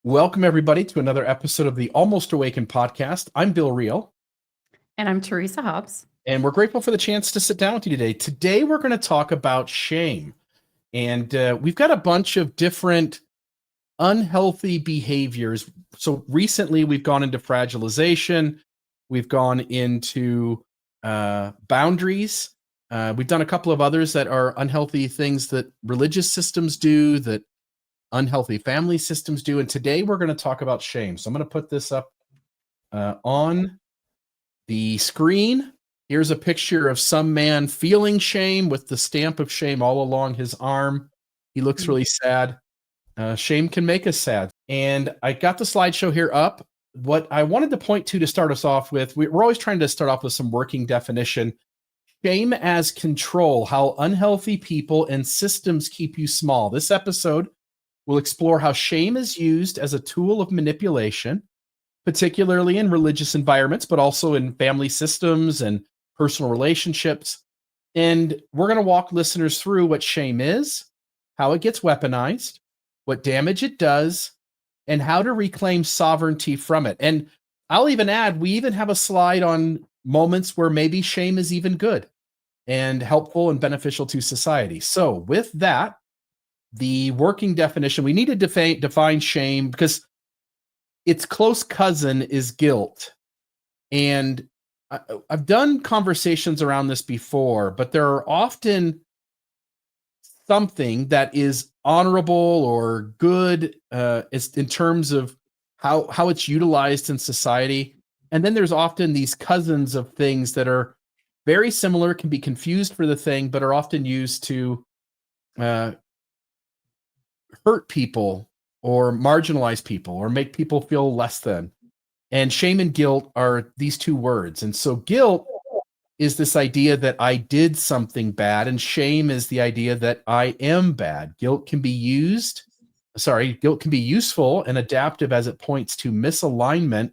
Welcome, everybody, to another episode of the Almost Awakened podcast. I'm Bill Reel, And I'm Teresa Hobbs. and we're grateful for the chance to sit down with you today. Today, we're going to talk about shame. And we've got a bunch of different unhealthy behaviors. So recently, we've gone into fragilization, we've gone into boundaries. We've done a couple of others that are unhealthy things that religious systems do, that unhealthy family systems do. And today we're going to talk about shame. So I'm going to put this up on the screen. Here's a picture of some man feeling shame with the stamp of shame all along his arm. He looks really sad. Shame can make us sad. And I got the slideshow here up. What I wanted to point to start us off with, we're always trying to start off with some working definition. Shame as control, how unhealthy people and systems keep you small. This episode will explore how shame is used as a tool of manipulation, particularly in religious environments, but also in family systems and personal relationships. And we're going to walk listeners through what shame is, how it gets weaponized, what damage it does, and how to reclaim sovereignty from it. And I'll even add, we even have a slide on moments where maybe shame is even good and helpful and beneficial to society. So with that, the working definition, we need to define shame because its close cousin is guilt. And I've done conversations around this before, but there are often something that is honorable or good in terms of how it's utilized in society. And then there's often these cousins of things that are very similar, can be confused for the thing, but are often used to hurt people or marginalize people or make people feel less than. And shame and guilt are these two words. And so guilt is this idea that I did something bad, and shame is the idea that I am bad. Guilt can be useful and adaptive as it points to misalignment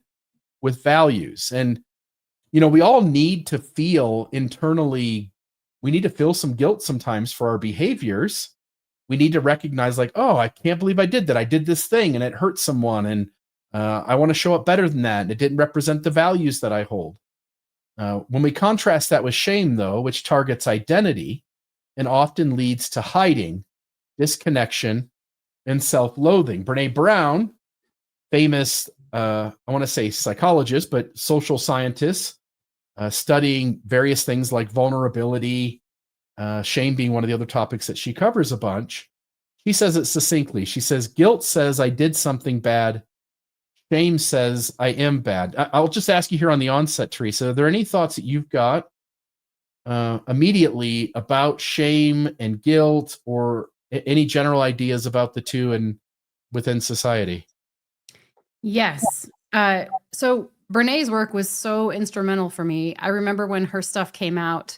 with values. And, we all need to feel internally, we need to feel some guilt sometimes for our behaviors. We need to recognize, like, oh, I can't believe I did that. I did this thing and it hurt someone. And I want to show up better than that. And it didn't represent the values that I hold. When we contrast that with shame, though, which targets identity and often leads to hiding, disconnection, and self-loathing. Brené Brown, famous, I want to say psychologist, but social scientist, studying various things like vulnerability, shame being one of the other topics that she covers a bunch. She says it succinctly. She says, guilt says I did something bad. Shame says I am bad. I'll just ask you here on the onset, Teresa, are there any thoughts that you've got immediately about shame and guilt, or any general ideas about the two and within society? Yes. So Brené's work was so instrumental for me. I remember when her stuff came out,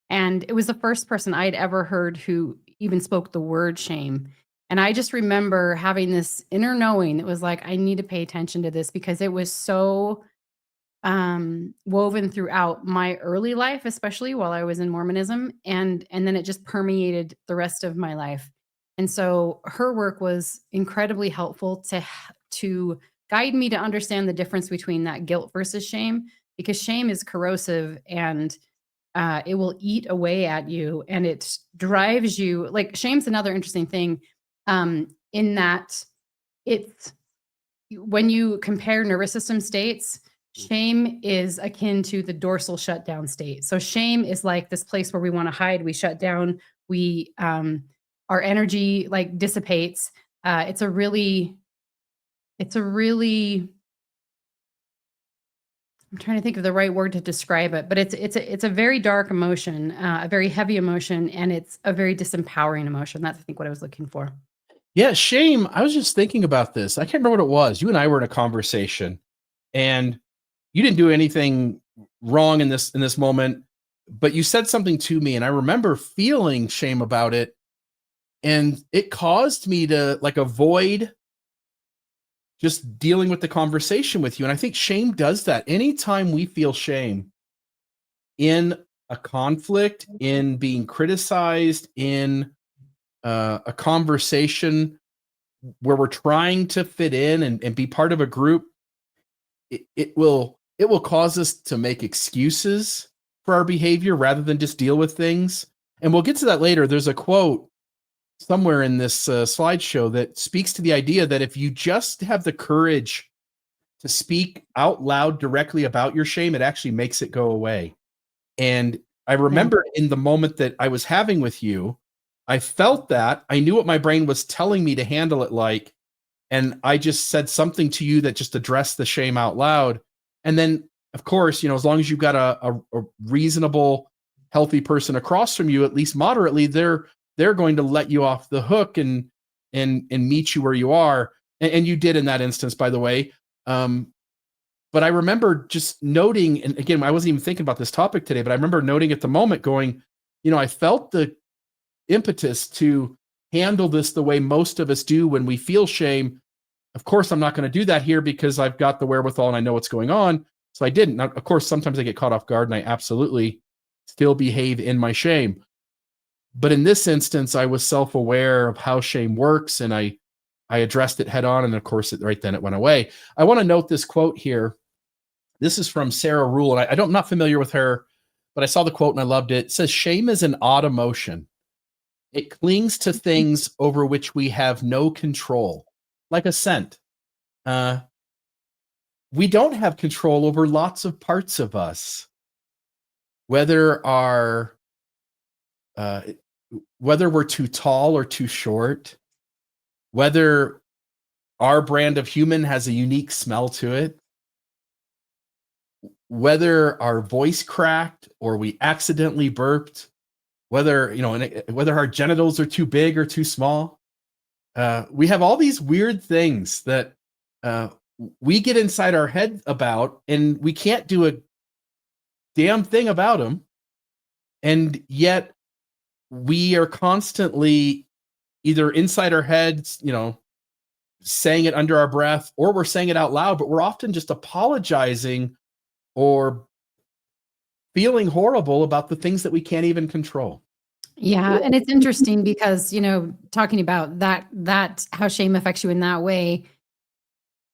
and it was the first person I'd ever heard who even spoke the word shame. And I just remember having this inner knowing that was like, I need to pay attention to this because it was so woven throughout my early life, especially while I was in Mormonism, and then it just permeated the rest of my life. And so her work was incredibly helpful to guide me to understand the difference between that guilt versus shame, because shame is corrosive and it will eat away at you, and it drives you. Like, shame's another interesting thing, in that it's, when you compare nervous system states, shame is akin to the dorsal shutdown state. So shame is like this place where we want to hide, we shut down, we our energy like dissipates. It's a really I'm trying to think of the right word to describe it, but it's a very dark emotion, a very heavy emotion, and it's a very disempowering emotion. That's, I think, what I was looking for. Yeah, shame. I was just thinking about this. I can't remember what it was. You and I were in a conversation, and you didn't do anything wrong in this moment, but you said something to me, and I remember feeling shame about it, and it caused me to like avoid just dealing with the conversation with you. And I think shame does that. Anytime we feel shame in a conflict, in being criticized, in a conversation, where we're trying to fit in and be part of a group, it will cause us to make excuses for our behavior rather than just deal with things. And we'll get to that later. There's a quote somewhere in this slideshow that speaks to the idea that if you just have the courage to speak out loud directly about your shame, it actually makes it go away. And I Yeah. remember in the moment that I was having with you, I felt that. I knew what my brain was telling me to handle it like, and I just said something to you that just addressed the shame out loud. And then, of course, as long as you've got a reasonable, healthy person across from you, at least moderately, they're going to let you off the hook and meet you where you are. And you did in that instance, by the way. But I remember just noting, and again, I wasn't even thinking about this topic today, but I remember noting at the moment going, I felt the impetus to handle this the way most of us do when we feel shame. Of course, I'm not going to do that here because I've got the wherewithal and I know what's going on. So I didn't. Now, of course, sometimes I get caught off guard and I absolutely still behave in my shame. But in this instance, I was self-aware of how shame works, and I addressed it head on. And of course, right then it went away. I want to note this quote here. This is from Sarah Rule, and I'm not familiar with her, but I saw the quote and I loved it. It says, "Shame is an odd emotion. It clings to things over which we have no control, like a scent. Uh, we don't have control over lots of parts of us, whether our uh, whether we're too tall or too short, whether our brand of human has a unique smell to it, whether our voice cracked or we accidentally burped, whether our genitals are too big or too small. We have all these weird things that uh, we get inside our head about, and we can't do a damn thing about them. And yet we are constantly either inside our heads, saying it under our breath, or we're saying it out loud, but we're often just apologizing or feeling horrible about the things that we can't even control. Yeah, and it's interesting because, talking about that how shame affects you in that way,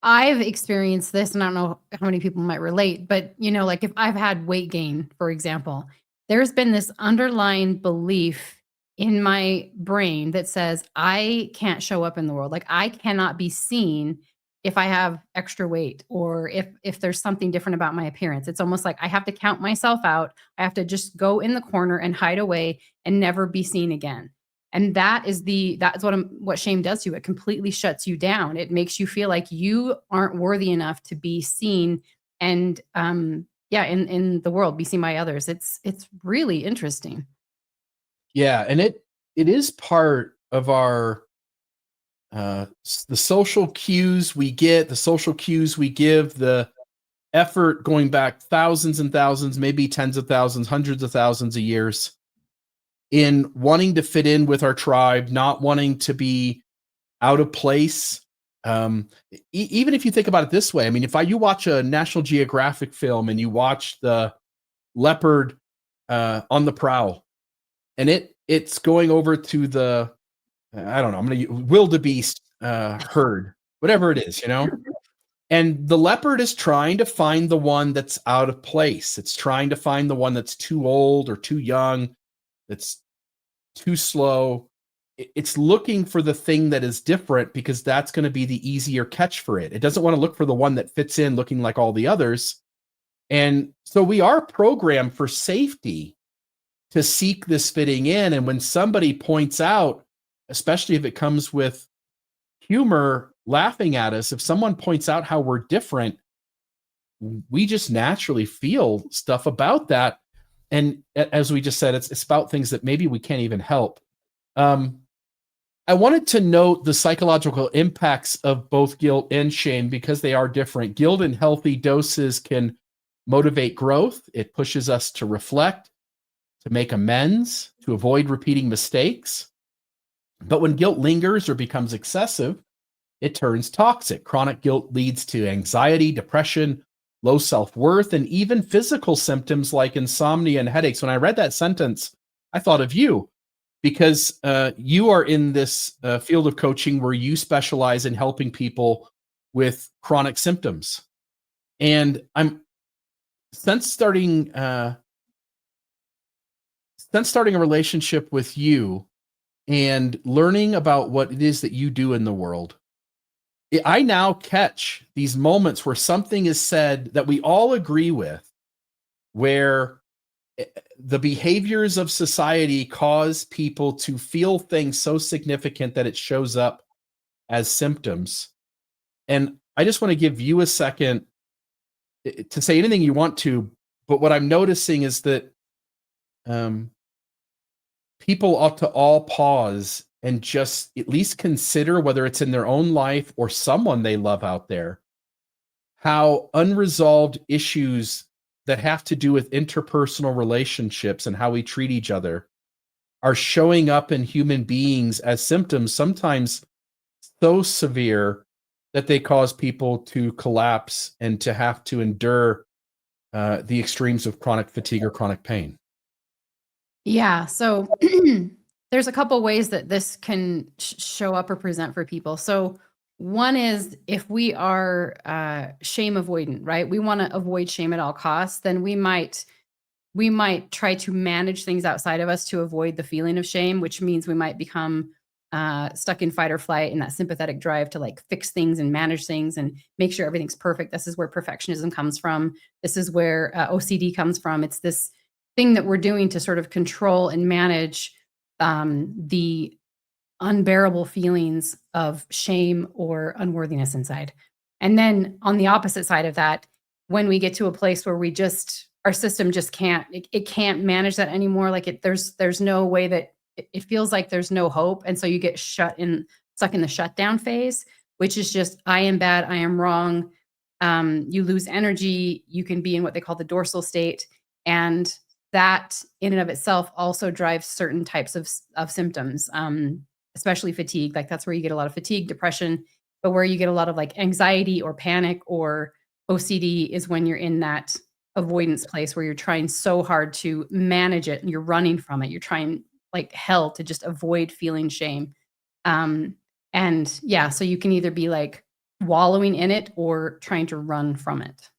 I've experienced this, and I don't know how many people might relate, but like if I've had weight gain, for example, there's been this underlying belief in my brain that says I can't show up in the world. Like I cannot be seen if I have extra weight or if there's something different about my appearance. It's almost like I have to count myself out. I have to just go in the corner and hide away and never be seen again. And that's what shame does to you. It completely shuts you down. It makes you feel like you aren't worthy enough to be seen and in the world, be seen by others. It's really interesting. Yeah, and it is part of our the social cues we get, the social cues we give, the effort going back thousands and thousands, maybe tens of thousands, hundreds of thousands of years in wanting to fit in with our tribe, not wanting to be out of place. Even if you think about it this way, I mean, if you watch a National Geographic film and you watch the leopard on the prowl, and it's going over to the I don't know, I'm going to wildebeest herd, whatever it is, and the leopard is trying to find the one that's out of place. It's trying to find the one that's too old or too young, that's too slow. It's looking for the thing that is different because that's going to be the easier catch for it. It doesn't want to look for the one that fits in looking like all the others. And so we are programmed for safety to seek this fitting in. And when somebody points out, especially if it comes with humor, laughing at us, if someone points out how we're different, we just naturally feel stuff about that. And as we just said, it's about things that maybe we can't even help. I wanted to note the psychological impacts of both guilt and shame because they are different. Guilt in healthy doses can motivate growth. It pushes us to reflect, to make amends, to avoid repeating mistakes. But when guilt lingers or becomes excessive, it turns toxic. Chronic guilt leads to anxiety, depression, low self-worth, and even physical symptoms like insomnia and headaches. When I read that sentence, I thought of you. because you are in this field of coaching where you specialize in helping people with chronic symptoms. And I'm since starting a relationship with you and learning about what it is that you do in the world, I now catch these moments where something is said that we all agree with, where the behaviors of society cause people to feel things so significant that it shows up as symptoms. And I just want to give you a second to say anything you want to, but what I'm noticing is that um, people ought to all pause and just at least consider, whether it's in their own life or someone they love out there, how unresolved issues that have to do with interpersonal relationships and how we treat each other are showing up in human beings as symptoms, sometimes so severe that they cause people to collapse and to have to endure the extremes of chronic fatigue or chronic pain. Yeah. So there's a couple ways that this can show up or present for people. So one is if we are shame avoidant, right? We want to avoid shame at all costs, then we might try to manage things outside of us to avoid the feeling of shame, which means we might become stuck in fight or flight in that sympathetic drive to like fix things and manage things and make sure everything's perfect. This is where perfectionism comes from. This is where OCD comes from. It's this thing that we're doing to sort of control and manage the unbearable feelings of shame or unworthiness inside. And then on the opposite side of that, when we get to a place where we just our system just can't it can't manage that anymore, like there's no way that it feels like there's no hope, and so you get stuck in the shutdown phase, which is just I am bad, I am wrong. You lose energy, you can be in what they call the dorsal state, and that in and of itself also drives certain types of symptoms, especially fatigue. Like that's where you get a lot of fatigue, depression, but where you get a lot of like anxiety or panic or OCD is when you're in that avoidance place where you're trying so hard to manage it and you're running from it. You're trying like hell to just avoid feeling shame. And yeah, so you can either be like wallowing in it or trying to run from it.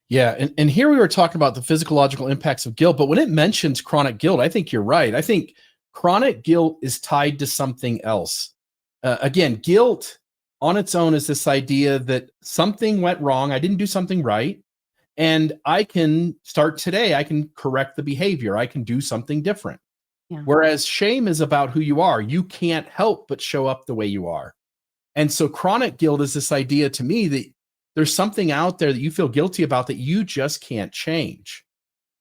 Yeah, and here we were talking about the physiological impacts of guilt, but when it mentions chronic guilt, I think you're right. I think chronic guilt is tied to something else. Again, guilt on its own is this idea that something went wrong, I didn't do something right, and I can start today, I can correct the behavior, I can do something different. Yeah. Whereas shame is about who you are. You can't help but show up the way you are. And so chronic guilt is this idea to me that there's something out there that you feel guilty about that you just can't change.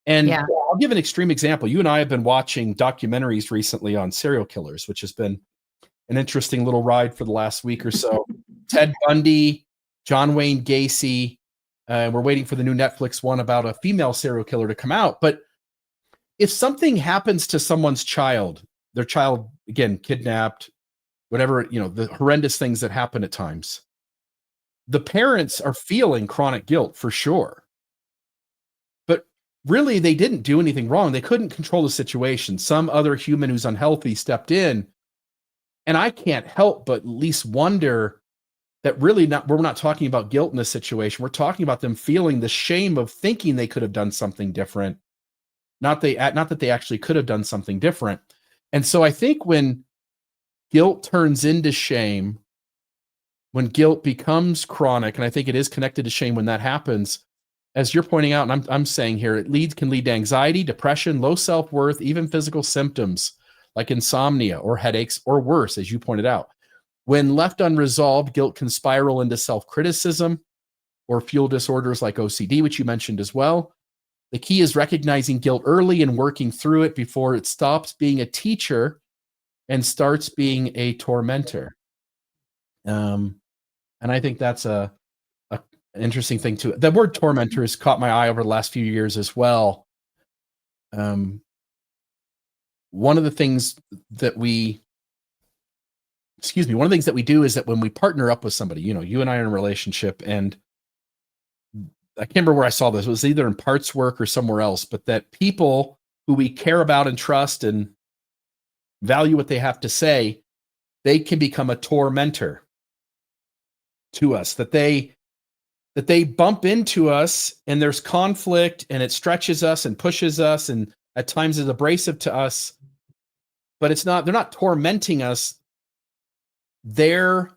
And Yeah. I'll give an extreme example. You and I have been watching documentaries recently on serial killers, which has been an interesting little ride for the last week or so. Ted Bundy, John Wayne Gacy. We're waiting for the new Netflix one about a female serial killer to come out. But if something happens to someone's child, their child, again, kidnapped, whatever, the horrendous things that happen at times, the parents are feeling chronic guilt for sure. But really, they didn't do anything wrong. They couldn't control the situation. Some other human who's unhealthy stepped in. And I can't help but at least wonder that really we're not talking about guilt in this situation. We're talking about them feeling the shame of thinking they could have done something different. Not that they actually could have done something different. And so I think when guilt turns into shame, when guilt becomes chronic, and I think it is connected to shame when that happens, as you're pointing out, and I'm saying here, can lead to anxiety, depression, low self-worth, even physical symptoms like insomnia or headaches, or worse, as you pointed out. When left unresolved, guilt can spiral into self-criticism or fuel disorders like OCD, which you mentioned as well. The key is recognizing guilt early and working through it before it stops being a teacher and starts being a tormentor. And I think that's an interesting thing too. The word tormentor has caught my eye over the last few years as well. One of the things that we do is that when we partner up with somebody, you and I are in a relationship, and I can't remember where I saw this. It was either in parts work or somewhere else, but that people who we care about and trust and value what they have to say, they can become a tormentor to us, that they bump into us and there's conflict and it stretches us and pushes us and at times is abrasive to us, but they're not tormenting us. Their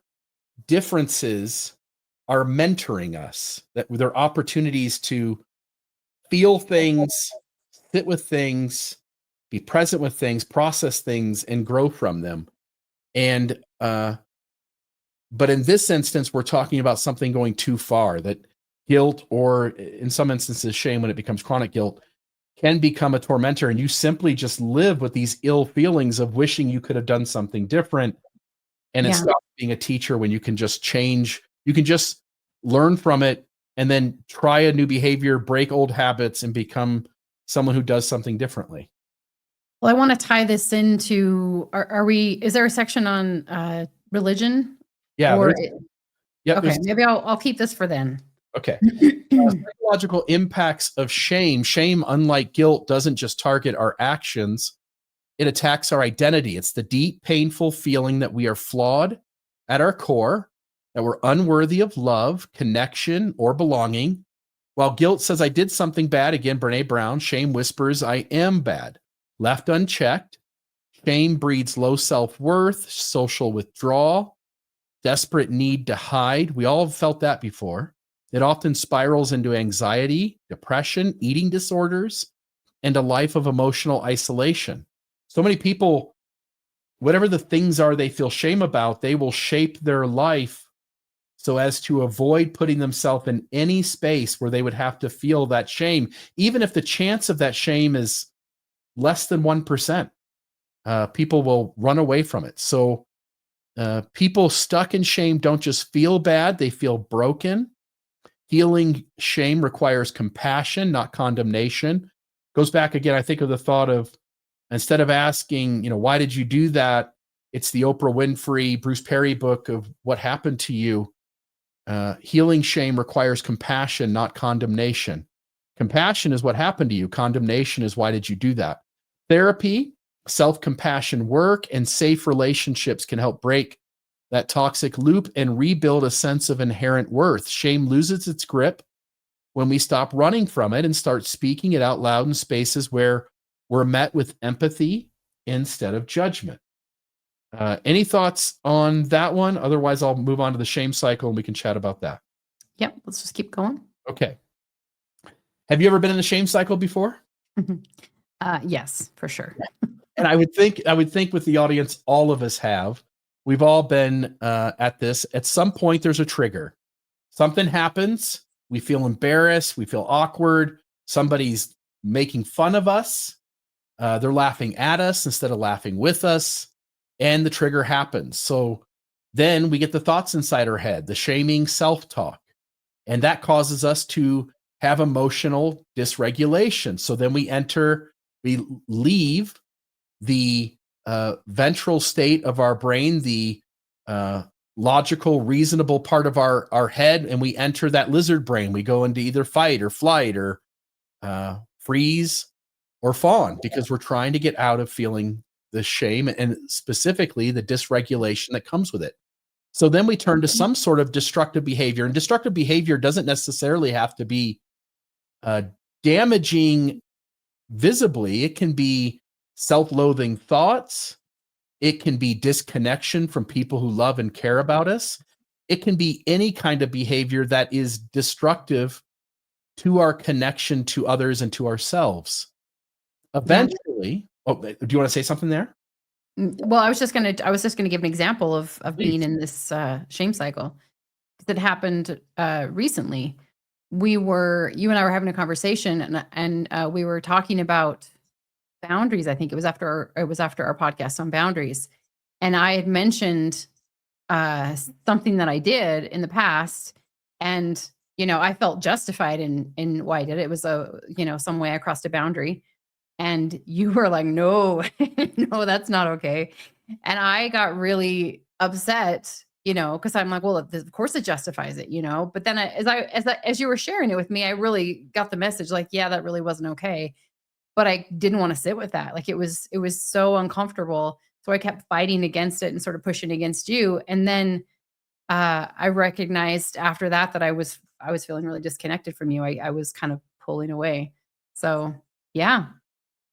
differences are mentoring us, that they're opportunities to feel things, sit with things, be present with things, process things, and grow from them. And but in this instance, we're talking about something going too far, that guilt, or in some instances, shame, when it becomes chronic guilt, can become a tormentor. And you simply just live with these ill feelings of wishing you could have done something different. And it Yeah. stops being a teacher when you can just change, you can just learn from it and then try a new behavior, break old habits, and become someone who does something differently. Well, I want to tie this into, is there a section on religion? Yeah. Or, There's, maybe I'll keep this for then. okay. Psychological impacts of shame. Shame, unlike guilt, doesn't just target our actions, it attacks our identity. It's the deep, painful feeling that we are flawed at our core, that we're unworthy of love, connection, or belonging. While guilt says, I did something bad, again, Brené Brown, shame whispers, I am bad. Left unchecked, shame breeds low self-worth, social withdrawal, desperate need to hide. We all have felt that before. It often spirals into anxiety, depression, eating disorders, and a life of emotional isolation. So many people, whatever the things are they feel shame about, they will shape their life so as to avoid putting themselves in any space where they would have to feel that shame, even if the chance of that shame is less than 1%. People will run away from it. So people stuck in shame don't just feel bad, they feel broken. Healing shame requires compassion, not condemnation. Goes back again, I think, of the thought of, instead of asking, why did you do that? It's the Oprah Winfrey, Bruce Perry book of what happened to you. Healing shame requires compassion, not condemnation. Compassion is what happened to you. Condemnation is, why did you do that? Therapy, self-compassion work, and safe relationships can help break that toxic loop and rebuild a sense of inherent worth. Shame loses its grip when we stop running from it and start speaking it out loud in spaces where we're met with empathy instead of judgment. Any thoughts on that one? Otherwise, I'll move on to the shame cycle and we can chat about that. Yep, let's just keep going. Okay. Have you ever been in the shame cycle before? Yes, for sure. And I would think with the audience, all of us have. We've all been at this. At some point, there's a trigger. Something happens. We feel embarrassed. We feel awkward. Somebody's making fun of us. They're laughing at us instead of laughing with us. And the trigger happens. So then we get the thoughts inside our head, the shaming self-talk. And that causes us to have emotional dysregulation. So then we leave the ventral state of our brain, the logical, reasonable part of our head, and we enter that lizard brain. We go into either fight or flight or freeze or fawn, because we're trying to get out of feeling the shame and specifically the dysregulation that comes with it. So then we turn to some sort of destructive behavior, and destructive behavior doesn't necessarily have to be damaging visibly. It can be self-loathing thoughts. It can be disconnection from people who love and care about us. It can be any kind of behavior that is destructive to our connection to others and to ourselves. Eventually, do you want to say something there? Well, I was just gonna give an example of being in this shame cycle. That happened recently. You and I were having a conversation, and we were talking about boundaries. I think it was after our podcast on boundaries, and I had mentioned something that I did in the past, and I felt justified in why I did it. It was some way I crossed a boundary, and you were like, no, no, that's not okay. And I got really upset, because I'm like, well, of course it justifies it, But then as you were sharing it with me, I really got the message, like, yeah, that really wasn't okay. But I didn't want to sit with that. Like, it was so uncomfortable. So I kept fighting against it and sort of pushing against you. And then I recognized after that I was feeling really disconnected from you. I was kind of pulling away. So yeah.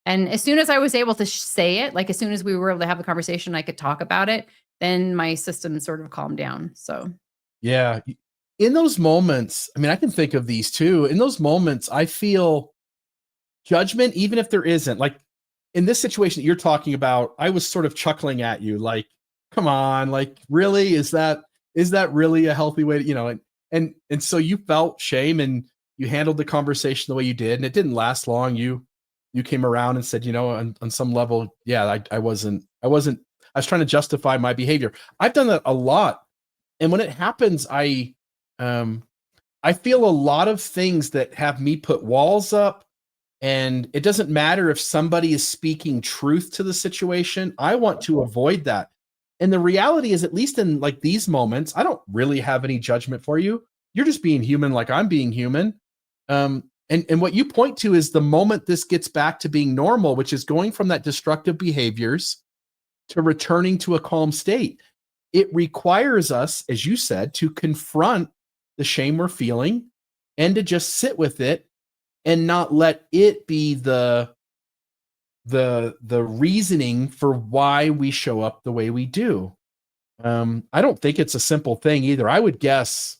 And as soon as I was able to say it, like as soon as we were able to have the conversation, I could talk about it, then my system sort of calmed down. So Yeah. In those moments, I mean, I can think of these too. In those moments, I feel judgment, even if there isn't. Like in this situation that you're talking about, I was sort of chuckling at you, like, come on, like, really? Is that really a healthy way to, and so you felt shame and you handled the conversation the way you did, and it didn't last long. You came around and said, on some level, yeah, I was trying to justify my behavior. I've done that a lot. And when it happens, um I feel a lot of things that have me put walls up, and it doesn't matter if somebody is speaking truth to the situation. I want to avoid that. And the reality is, at least in like these moments, I don't really have any judgment for you. You're just being human like I'm being human. And what you point to is the moment this gets back to being normal, which is going from that destructive behaviors to returning to a calm state. It requires us, as you said, to confront the shame we're feeling and to just sit with it and not let it be the reasoning for why we show up the way we do. I don't think it's a simple thing either. I would guess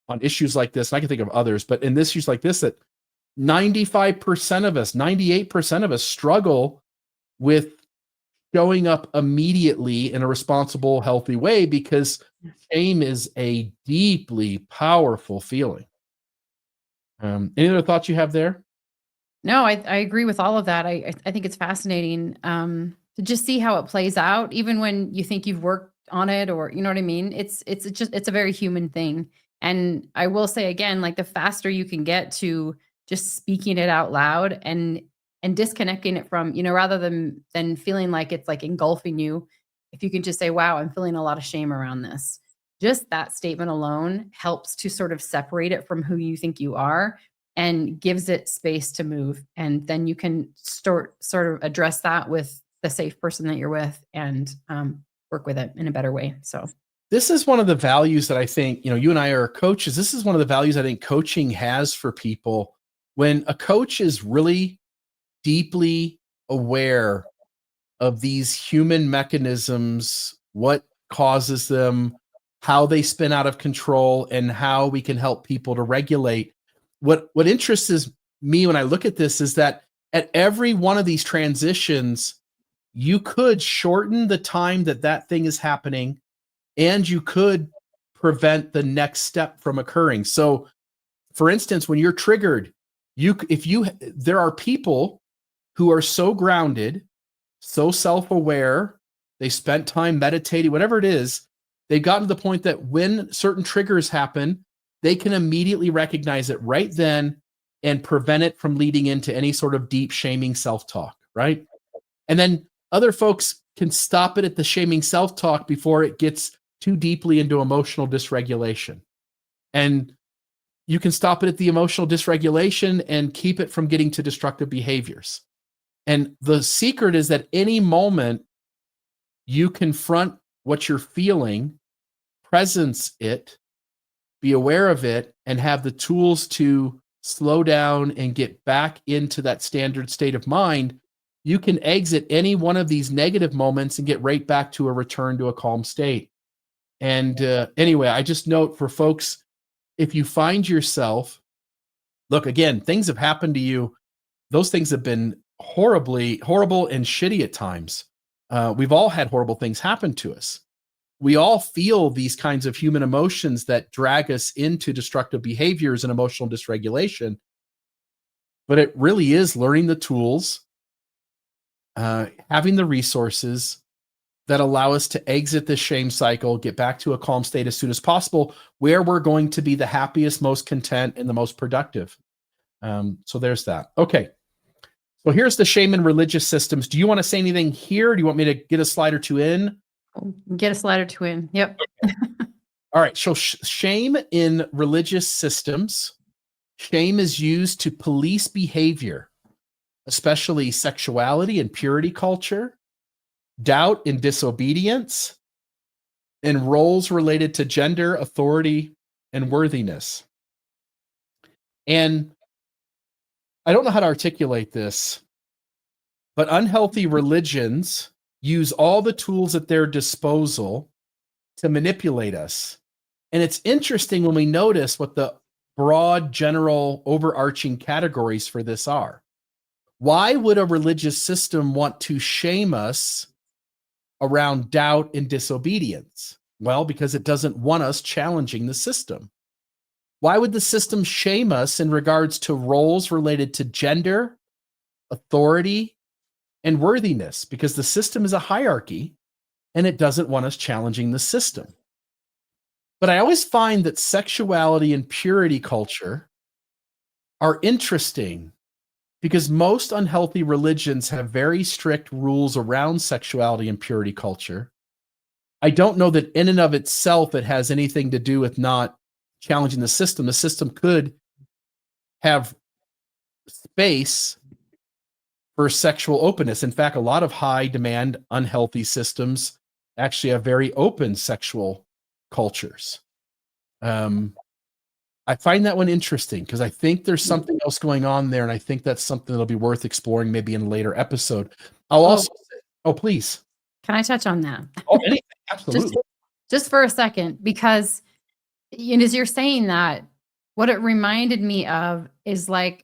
on issues like this, and I can think of others, but in issues like this, that 95% of us, 98% of us struggle with showing up immediately in a responsible, healthy way, because shame is a deeply powerful feeling. Any other thoughts you have there? no, I agree with all of that. I think it's fascinating to just see how it plays out, even when you think you've worked on it, or you know what I mean. It's a very human thing. And I will say again, like the faster you can get to just speaking it out loud and disconnecting it from, rather than feeling like it's like engulfing you. If you can just say, "Wow, I'm feeling a lot of shame around this." Just that statement alone helps to sort of separate it from who you think you are and gives it space to move. And then you can start sort of address that with the safe person that you're with and work with it in a better way. So, This is one of the values that I think, you and I are coaches. This is one of the values I think coaching has for people. When a coach is really deeply aware of these human mechanisms, what causes them, how they spin out of control, and how we can help people to regulate. What interests me when I look at this is that at every one of these transitions, you could shorten the time that thing is happening, and you could prevent the next step from occurring. So, for instance, when you're triggered, there are people who are so grounded, so self-aware, they spent time meditating, whatever it is, they've gotten to the point that when certain triggers happen, they can immediately recognize it right then and prevent it from leading into any sort of deep shaming self-talk, right? And then other folks can stop it at the shaming self-talk before it gets too deeply into emotional dysregulation. And you can stop it at the emotional dysregulation and keep it from getting to destructive behaviors. And the secret is that any moment you confront what you're feeling, presence it, be aware of it, and have the tools to slow down and get back into that standard state of mind, you can exit any one of these negative moments and get right back to a return to a calm state. And anyway, I just note for folks, if you find yourself, look, again, things have happened to you. Those things have been horrible and shitty at times. We've all had horrible things happen to us. We all feel these kinds of human emotions that drag us into destructive behaviors and emotional dysregulation. But it really is learning the tools, having the resources that allow us to exit the shame cycle, get back to a calm state as soon as possible, where we're going to be the happiest, most content, and the most productive. So there's that. Okay. So here's the shame in religious systems. Do you want to say anything here? Do you want me to get a slide or two in? get a slide or two in. Yep. All right. So shame in religious systems. Shame is used to police behavior, especially sexuality and purity culture. doubt and disobedience, and roles related to gender, authority, and worthiness. And I don't know how to articulate this, but unhealthy religions use all the tools at their disposal to manipulate us. And it's interesting when we notice what the broad, general, overarching categories for this are. Why would a religious system want to shame us around doubt and disobedience? Well, because it doesn't want us challenging the system. Why would the system shame us in regards to roles related to gender, authority, and worthiness? Because the system is a hierarchy and it doesn't want us challenging the system. But I always find that sexuality and purity culture are interesting because most unhealthy religions have very strict rules around sexuality and purity culture. I don't know that in and of itself it has anything to do with not challenging the system. The system could have space for sexual openness. In fact, a lot of high demand, unhealthy systems actually have very open sexual cultures. I find that one interesting because I think there's something else going on there, and I think that's something that'll be worth exploring maybe in a later episode. I'll also say, oh, please. Can I touch on that? Oh, anything. Absolutely. Just for a second, because as you're saying that, what it reminded me of is like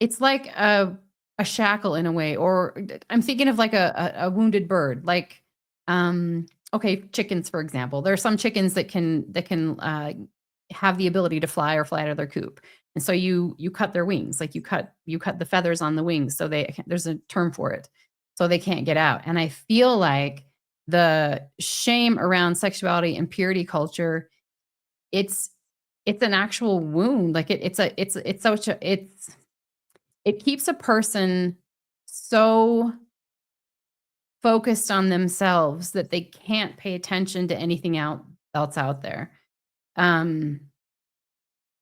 it's like a shackle in a way, or I'm thinking of like a wounded bird, like okay, chickens, for example. There are some chickens that can have the ability to fly or fly out of their coop. And so you cut their wings, like you cut the feathers on the wings, so there's a term for it, so they can't get out. And I feel like the shame around sexuality and purity culture, it's an actual wound. Like it keeps a person so focused on themselves that they can't pay attention to anything else out there.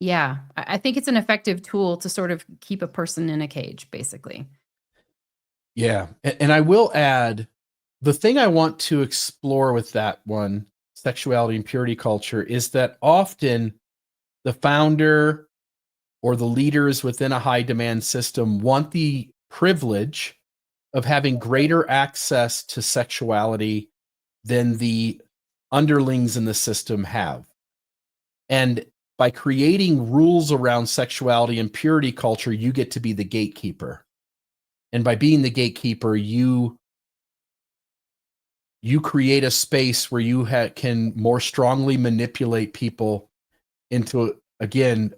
Yeah, I think it's an effective tool to sort of keep a person in a cage, basically. Yeah. And I will add the thing I want to explore with that one, sexuality and purity culture, is that often the founder or the leaders within a high demand system want the privilege of having greater access to sexuality than the underlings in the system have. And by creating rules around sexuality and purity culture, you get to be the gatekeeper. And by being the gatekeeper, you create a space where you can more strongly manipulate people into, again,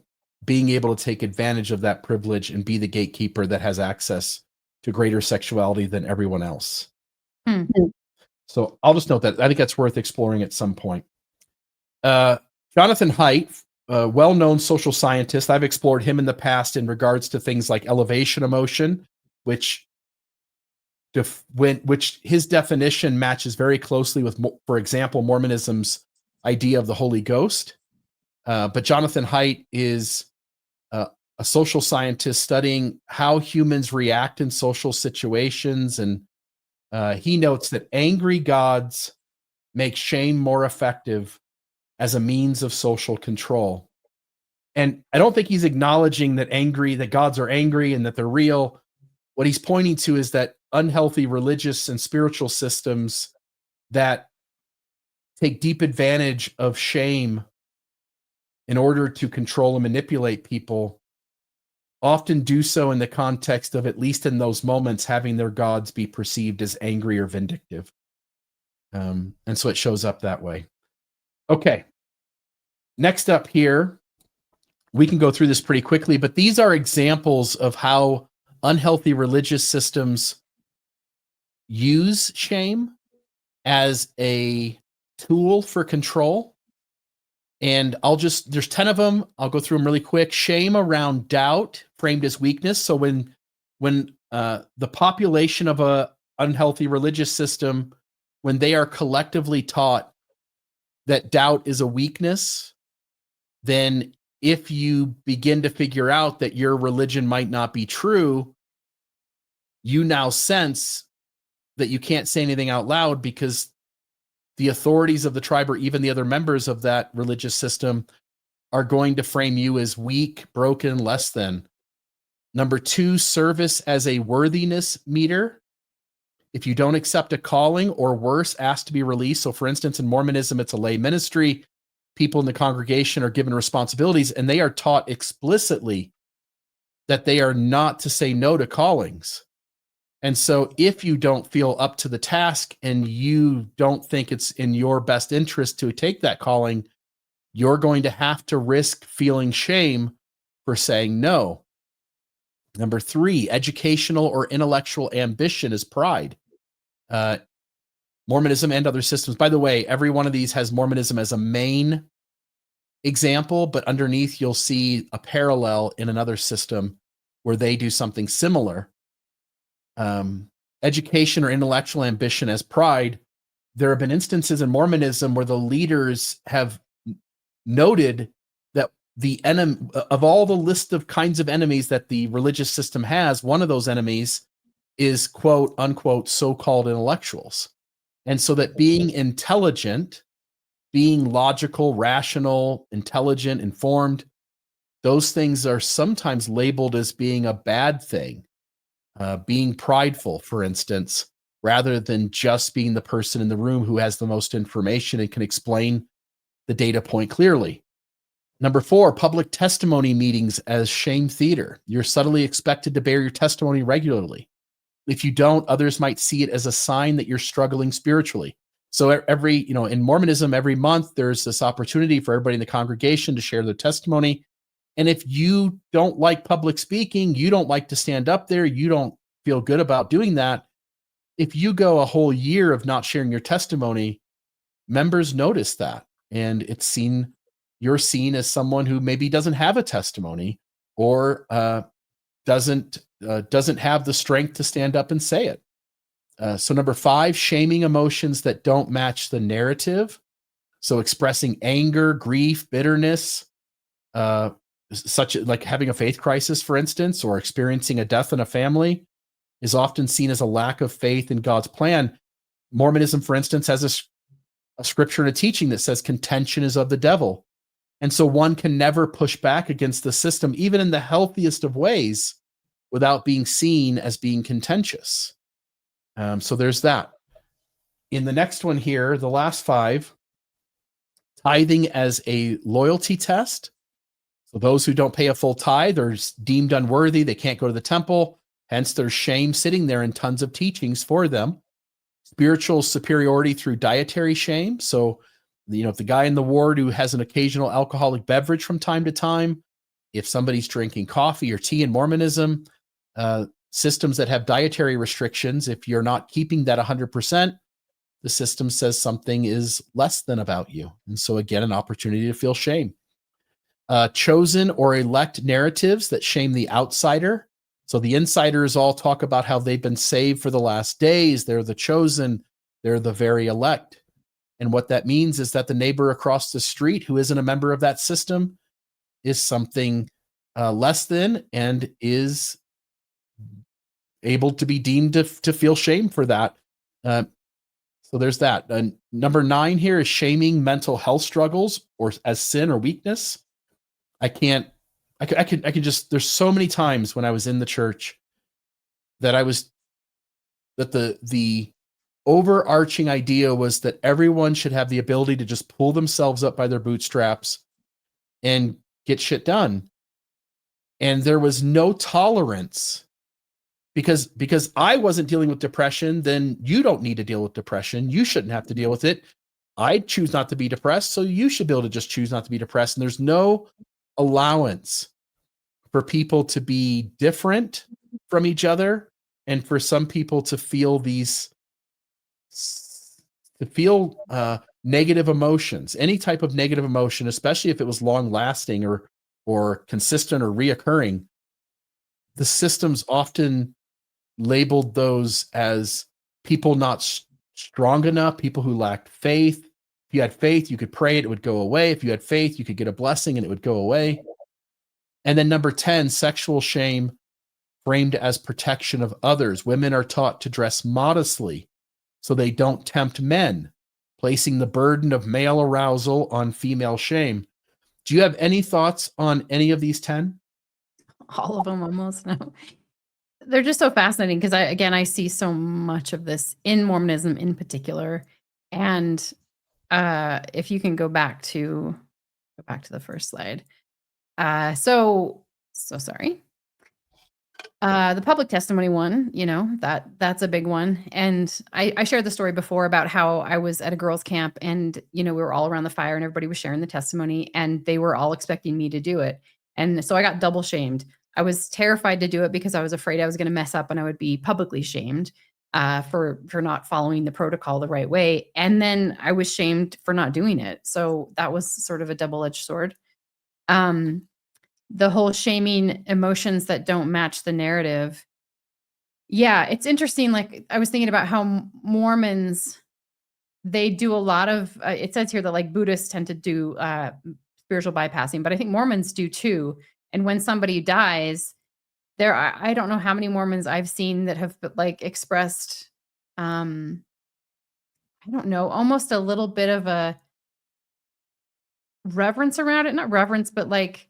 being able to take advantage of that privilege and be the gatekeeper that has access to greater sexuality than everyone else. Hmm. So I'll just note that. I think that's worth exploring at some point. Jonathan Haidt, a well-known social scientist, I've explored him in the past in regards to things like elevation emotion, which his definition matches very closely with, for example, Mormonism's idea of the Holy Ghost. But Jonathan Haidt is a social scientist studying how humans react in social situations. And he notes that angry gods make shame more effective as a means of social control. And I don't think he's acknowledging that gods are angry and that they're real. What he's pointing to is that unhealthy religious and spiritual systems that take deep advantage of shame in order to control and manipulate people often do so in the context of, at least in those moments, having their gods be perceived as angry or vindictive. And so it shows up that way. Okay. Next up here, we can go through this pretty quickly, but these are examples of how unhealthy religious systems use shame as a tool for control. And there's 10 of them. I'll go through them really quick. Shame around doubt, framed as weakness. So when the population of a unhealthy religious system, when they are collectively taught that doubt is a weakness, then if you begin to figure out that your religion might not be true, you now sense that you can't say anything out loud because the authorities of the tribe or even the other members of that religious system are going to frame you as weak, broken, less than. Number 2, service as a worthiness meter. If you don't accept a calling or worse, ask to be released. So for instance, in Mormonism, it's a lay ministry. People in the congregation are given responsibilities and they are taught explicitly that they are not to say no to callings. And so if you don't feel up to the task and you don't think it's in your best interest to take that calling, you're going to have to risk feeling shame for saying no. Number 3, educational or intellectual ambition is pride. Mormonism and other systems. By the way, every one of these has Mormonism as a main example, but underneath you'll see a parallel in another system where they do something similar. Education or intellectual ambition as pride. There have been instances in Mormonism where the leaders have noted that the enemy of all the list of kinds of enemies that the religious system has, one of those enemies is quote unquote so-called intellectuals. And so that being intelligent, being logical, rational, intelligent, informed, those things are sometimes labeled as being a bad thing. Being prideful, for instance, rather than just being the person in the room who has the most information and can explain the data point clearly. Number 4, public testimony meetings as shame theater. You're subtly expected to bear your testimony regularly. If you don't, others might see it as a sign that you're struggling spiritually. So in Mormonism, every month, there's this opportunity for everybody in the congregation to share their testimony. And if you don't like public speaking, you don't like to stand up there, you don't feel good about doing that, if you go a whole year of not sharing your testimony, members notice that. And you're seen as someone who maybe doesn't have a testimony or doesn't have the strength to stand up and say it. So number 5, shaming emotions that don't match the narrative. So expressing anger, grief, bitterness, such like having a faith crisis, for instance, or experiencing a death in a family is often seen as a lack of faith in God's plan. Mormonism, for instance, has a scripture and a teaching that says contention is of the devil. And so one can never push back against the system, even in the healthiest of ways, without being seen as being contentious. So there's that. In the next one here, the last 5, tithing as a loyalty test. So those who don't pay a full tithe are deemed unworthy. They can't go to the temple. Hence, there's shame sitting there in tons of teachings for them. Spiritual superiority through dietary shame. So, if the guy in the ward who has an occasional alcoholic beverage from time to time, if somebody's drinking coffee or tea in Mormonism, systems that have dietary restrictions, if you're not keeping that 100%, the system says something is less than about you. And so again, an opportunity to feel shame. Chosen or elect narratives that shame the outsider. So the insiders all talk about how they've been saved for the last days. They're the chosen. They're the very elect. And what that means is that the neighbor across the street who isn't a member of that system is something less than and is able to be deemed to feel shame for that. So there's that. Number 9 here is shaming mental health struggles or as sin or weakness. I can just, there's so many times when I was in the church that the overarching idea was that everyone should have the ability to just pull themselves up by their bootstraps and get shit done. And there was no tolerance because I wasn't dealing with depression, then you don't need to deal with depression. You shouldn't have to deal with it. I choose not to be depressed, so you should be able to just choose not to be depressed. And there's no allowance for people to be different from each other and for some people to feel negative emotions, any type of negative emotion, especially if it was long lasting or consistent or reoccurring. The systems often labeled those as people not strong enough, people who lacked faith. If you had faith, you could pray, it would go away. If you had faith, you could get a blessing and it would go away. And then number 10, sexual shame framed as protection of others. Women are taught to dress modestly so they don't tempt men, placing the burden of male arousal on female shame. Do you have any thoughts on any of these 10? All of them almost. No. They're just so fascinating because I see so much of this in Mormonism in particular. And if you can go back to the first slide. So sorry. The public testimony one, that's a big one. And I shared the story before about how I was at a girls' camp and, we were all around the fire and everybody was sharing the testimony and they were all expecting me to do it. And so I got double shamed. I was terrified to do it because I was afraid I was going to mess up and I would be publicly shamed for not following the protocol the right way. And then I was shamed for not doing it. So that was sort of a double-edged sword. The whole shaming emotions that don't match the narrative. Yeah, it's interesting. Like I was thinking about how Mormons, they do a lot of, it says here that like Buddhists tend to do spiritual bypassing, but I think Mormons do too. And when somebody dies, I don't know how many Mormons I've seen that have like expressed, I don't know, almost a little bit of a reverence around it. Not reverence, but like,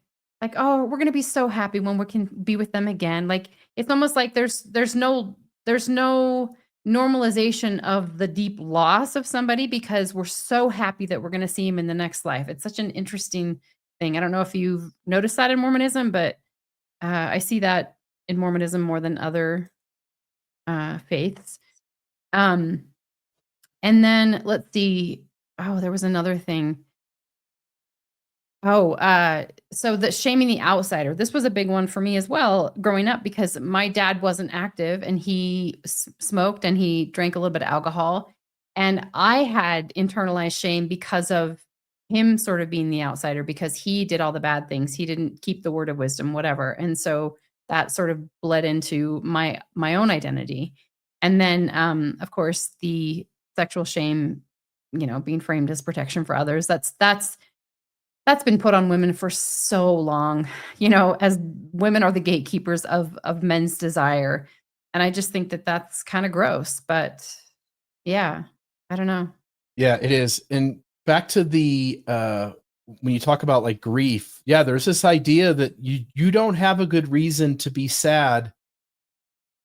oh, we're gonna be so happy when we can be with them again. Like it's almost like there's no normalization of the deep loss of somebody because we're so happy that we're gonna see him in the next life. It's such an interesting thing. I don't know if you've noticed that in Mormonism, but I see that in Mormonism more than other faiths. And then let's see. Oh, there was another thing. Oh, so the shaming the outsider. This was a big one for me as well growing up because my dad wasn't active and he smoked and he drank a little bit of alcohol. And I had internalized shame because of him sort of being the outsider because he did all the bad things. He didn't keep the word of wisdom, whatever. And so that sort of bled into my own identity. And then, of course, the sexual shame, being framed as protection for others. That's been put on women for so long, as women are the gatekeepers of men's desire. And I just think that that's kind of gross, but yeah, I don't know. Yeah, it is. And back to the when you talk about like grief, yeah, there's this idea that you don't have a good reason to be sad.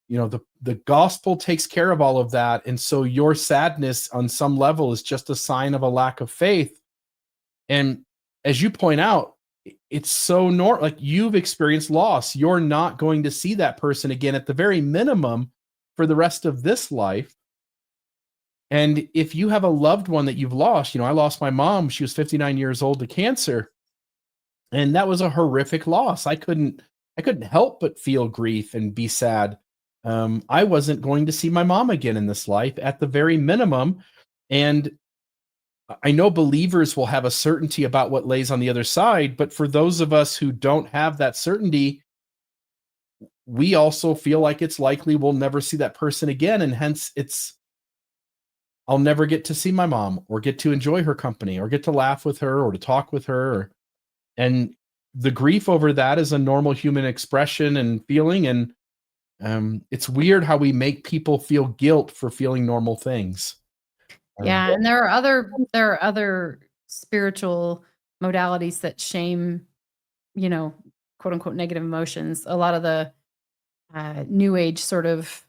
The gospel takes care of all of that. And so your sadness on some level is just a sign of a lack of faith. And as you point out, it's so like you've experienced loss. You're not going to see that person again at the very minimum for the rest of this life. And if you have a loved one that you've lost, I lost my mom. She was 59 years old to cancer. And that was a horrific loss. I couldn't help but feel grief and be sad. I wasn't going to see my mom again in this life at the very minimum. And I know believers will have a certainty about what lays on the other side, but for those of us who don't have that certainty, we also feel like it's likely we'll never see that person again. And hence I'll never get to see my mom or get to enjoy her company or get to laugh with her or to talk with her. And the grief over that is a normal human expression and feeling. And it's weird how we make people feel guilt for feeling normal things. Yeah, and there are other spiritual modalities that shame, quote unquote negative emotions. A lot of the new age sort of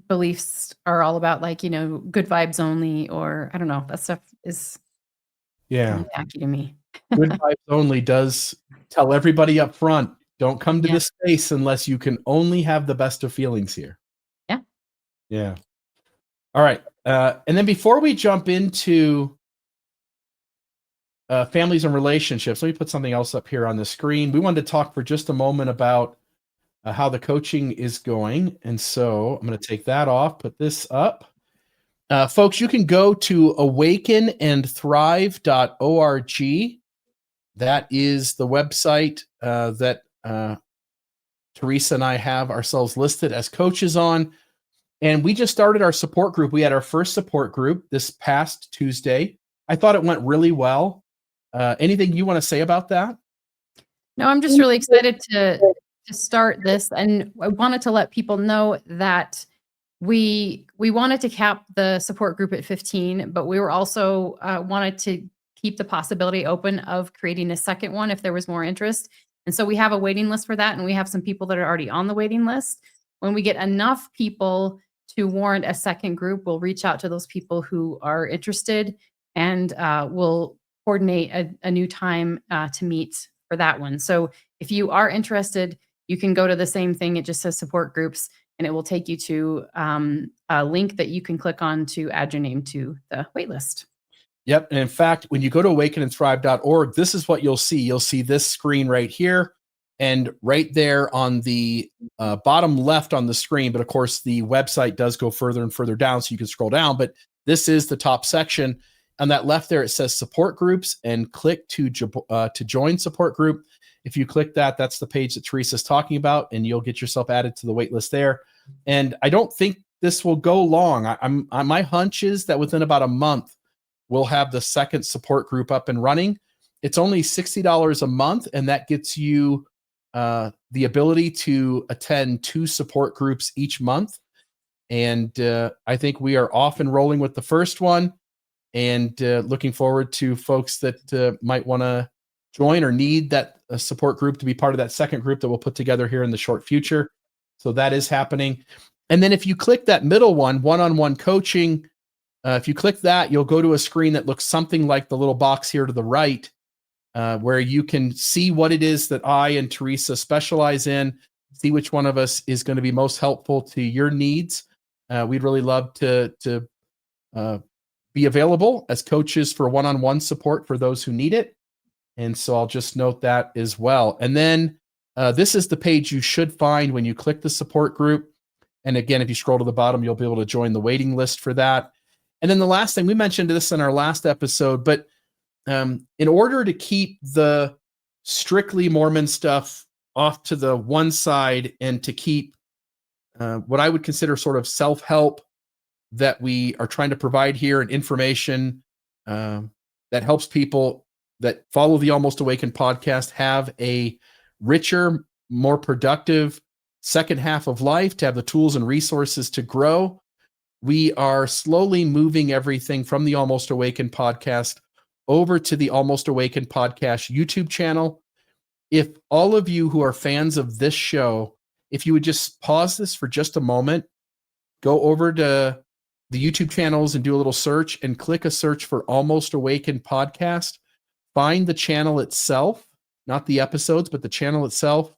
beliefs are all about like, good vibes only, or I don't know. That stuff is kind of tacky to me. Good vibes only does tell everybody up front, don't come to this space unless you can only have the best of feelings here. Yeah. Yeah. All right. And then before we jump into families and relationships, let me put something else up here on the screen. We wanted to talk for just a moment about how the coaching is going. And so I'm going to take that off, put this up. Folks, you can go to awakenandthrive.org. That is the website that Teresa and I have ourselves listed as coaches on. And we just started our support group. We had our first support group this past Tuesday. I thought it went really well. Anything you want to say about that? No, I'm just really excited to start this, and I wanted to let people know that we wanted to cap the support group at 15, but we were also wanted to keep the possibility open of creating a second one if there was more interest. And so we have a waiting list for that, and we have some people that are already on the waiting list. When we get enough people to warrant a second group, we'll reach out to those people who are interested, and we'll coordinate a new time to meet for that one. So if you are interested, you can go to the same thing. It just says support groups, and it will take you to a link that you can click on to add your name to the waitlist. Yep. And in fact, when you go to awakenandthrive.org, this is what you'll see. You'll see this screen right here, and right there on the bottom left on the screen. But of course, the website does go further and further down, so you can scroll down. But this is the top section. On that left there, it says support groups, and click to join support group. If you click that, that's the page that Teresa's talking about, and you'll get yourself added to the wait list there. And I don't think this will go long. My hunch is that within about a month, we'll have the second support group up and running. It's only $60 a month, and that gets you the ability to attend 2 support groups each month. And I think we are off and rolling with the first one, and looking forward to folks that might want to join or need that support group to be part of that second group that we'll put together here in the short future. So that is happening. And then if you click that middle one-on-one coaching, if you click that, you'll go to a screen that looks something like the little box here to the right, where you can see what it is that I and Teresa specialize in, see which one of us is going to be most helpful to your needs. We'd really love to be available as coaches for one-on-one support for those who need it. And so I'll just note that as well. And then this is the page you should find when you click the support group. And again, if you scroll to the bottom, you'll be able to join the waiting list for that. And then the last thing, we mentioned this in our last episode, but in order to keep the strictly Mormon stuff off to the one side, and to keep what I would consider sort of self-help that we are trying to provide here, and information that helps people that follow the Almost Awakened podcast have a richer, more productive second half of life, to have the tools and resources to grow, we are slowly moving everything from the Almost Awakened podcast over to the Almost Awakened podcast YouTube channel. If all of you who are fans of this show, if you would just pause this for just a moment, go over to the YouTube channels and do a little search, and click a search for Almost Awakened podcast. Find the channel itself, not the episodes, but the channel itself.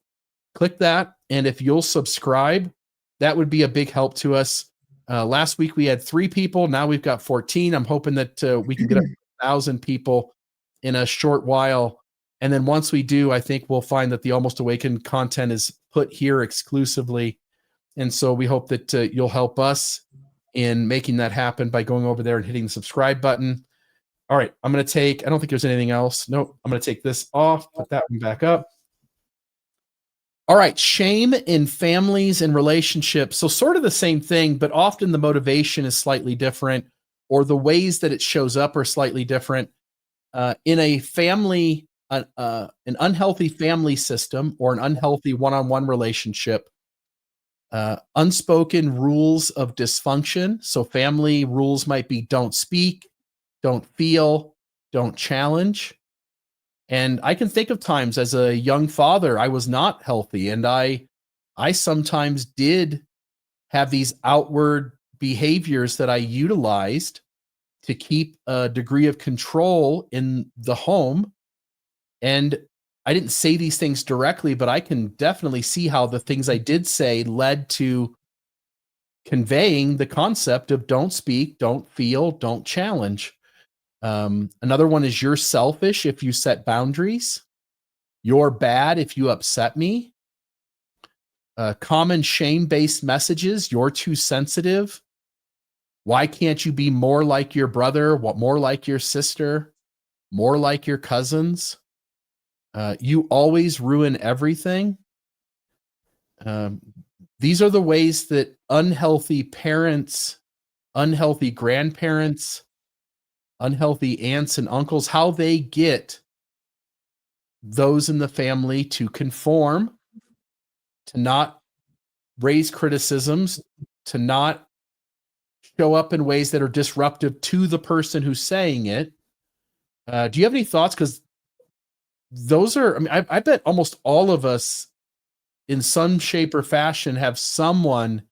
Click that, and if you'll subscribe, that would be a big help to us. Last week we had 3 people. Now we've got 14. I'm hoping that we can get up to 1,000 people in a short while. And then once we do, I think we'll find that the Almost Awakened content is put here exclusively. And so we hope that you'll help us in making that happen by going over there and hitting the subscribe button. All right, I'm going to take, I don't think there's anything else. Nope, I'm going to take this off, put that one back up. All right, shame in families and relationships. So sort of the same thing, but often the motivation is slightly different, or the ways that it shows up are slightly different. In a family, an unhealthy family system, or an unhealthy one-on-one relationship, unspoken rules of dysfunction. So family rules might be don't speak, don't feel, don't challenge. And I can think of times as a young father, I was not healthy, and I sometimes did have these outward behaviors that I utilized to keep a degree of control in the home. And I didn't say these things directly, but I can definitely see how the things I did say led to conveying the concept of don't speak, don't feel, don't challenge. Another one is you're selfish if you set boundaries. You're bad if you upset me. Common shame-based messages. You're too sensitive. Why can't you be more like your brother? More like your sister? More like your cousins? You always ruin everything. These are the ways that unhealthy parents, unhealthy grandparents, unhealthy aunts and uncles, how they get those in the family to conform to not raise criticisms, to not show up in ways that are disruptive to the person who's saying it. Do you have any thoughts? Because those are, I mean, I bet almost all of us in some shape or fashion have someone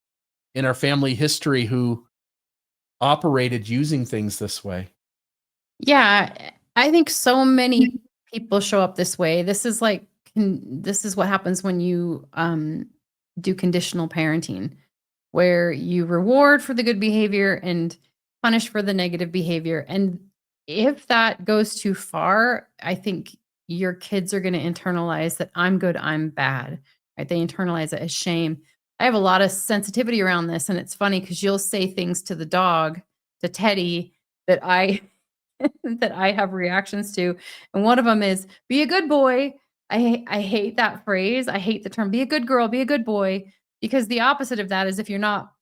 in our family history who operated using things this way. Yeah, I think so many people show up this way. This is like this is what happens when you do conditional parenting, where you reward for the good behavior and punish for the negative behavior. And if that goes too far, I think your kids are going to internalize that I'm good, I'm bad. Right? They internalize it as shame. I have a lot of sensitivity around this, and it's funny because you'll say things to the dog, to Teddy, that I that I have reactions to. And one of them is be a good boy. I hate that phrase. I hate the term be a good girl, be a good boy, because the opposite of that is if you're not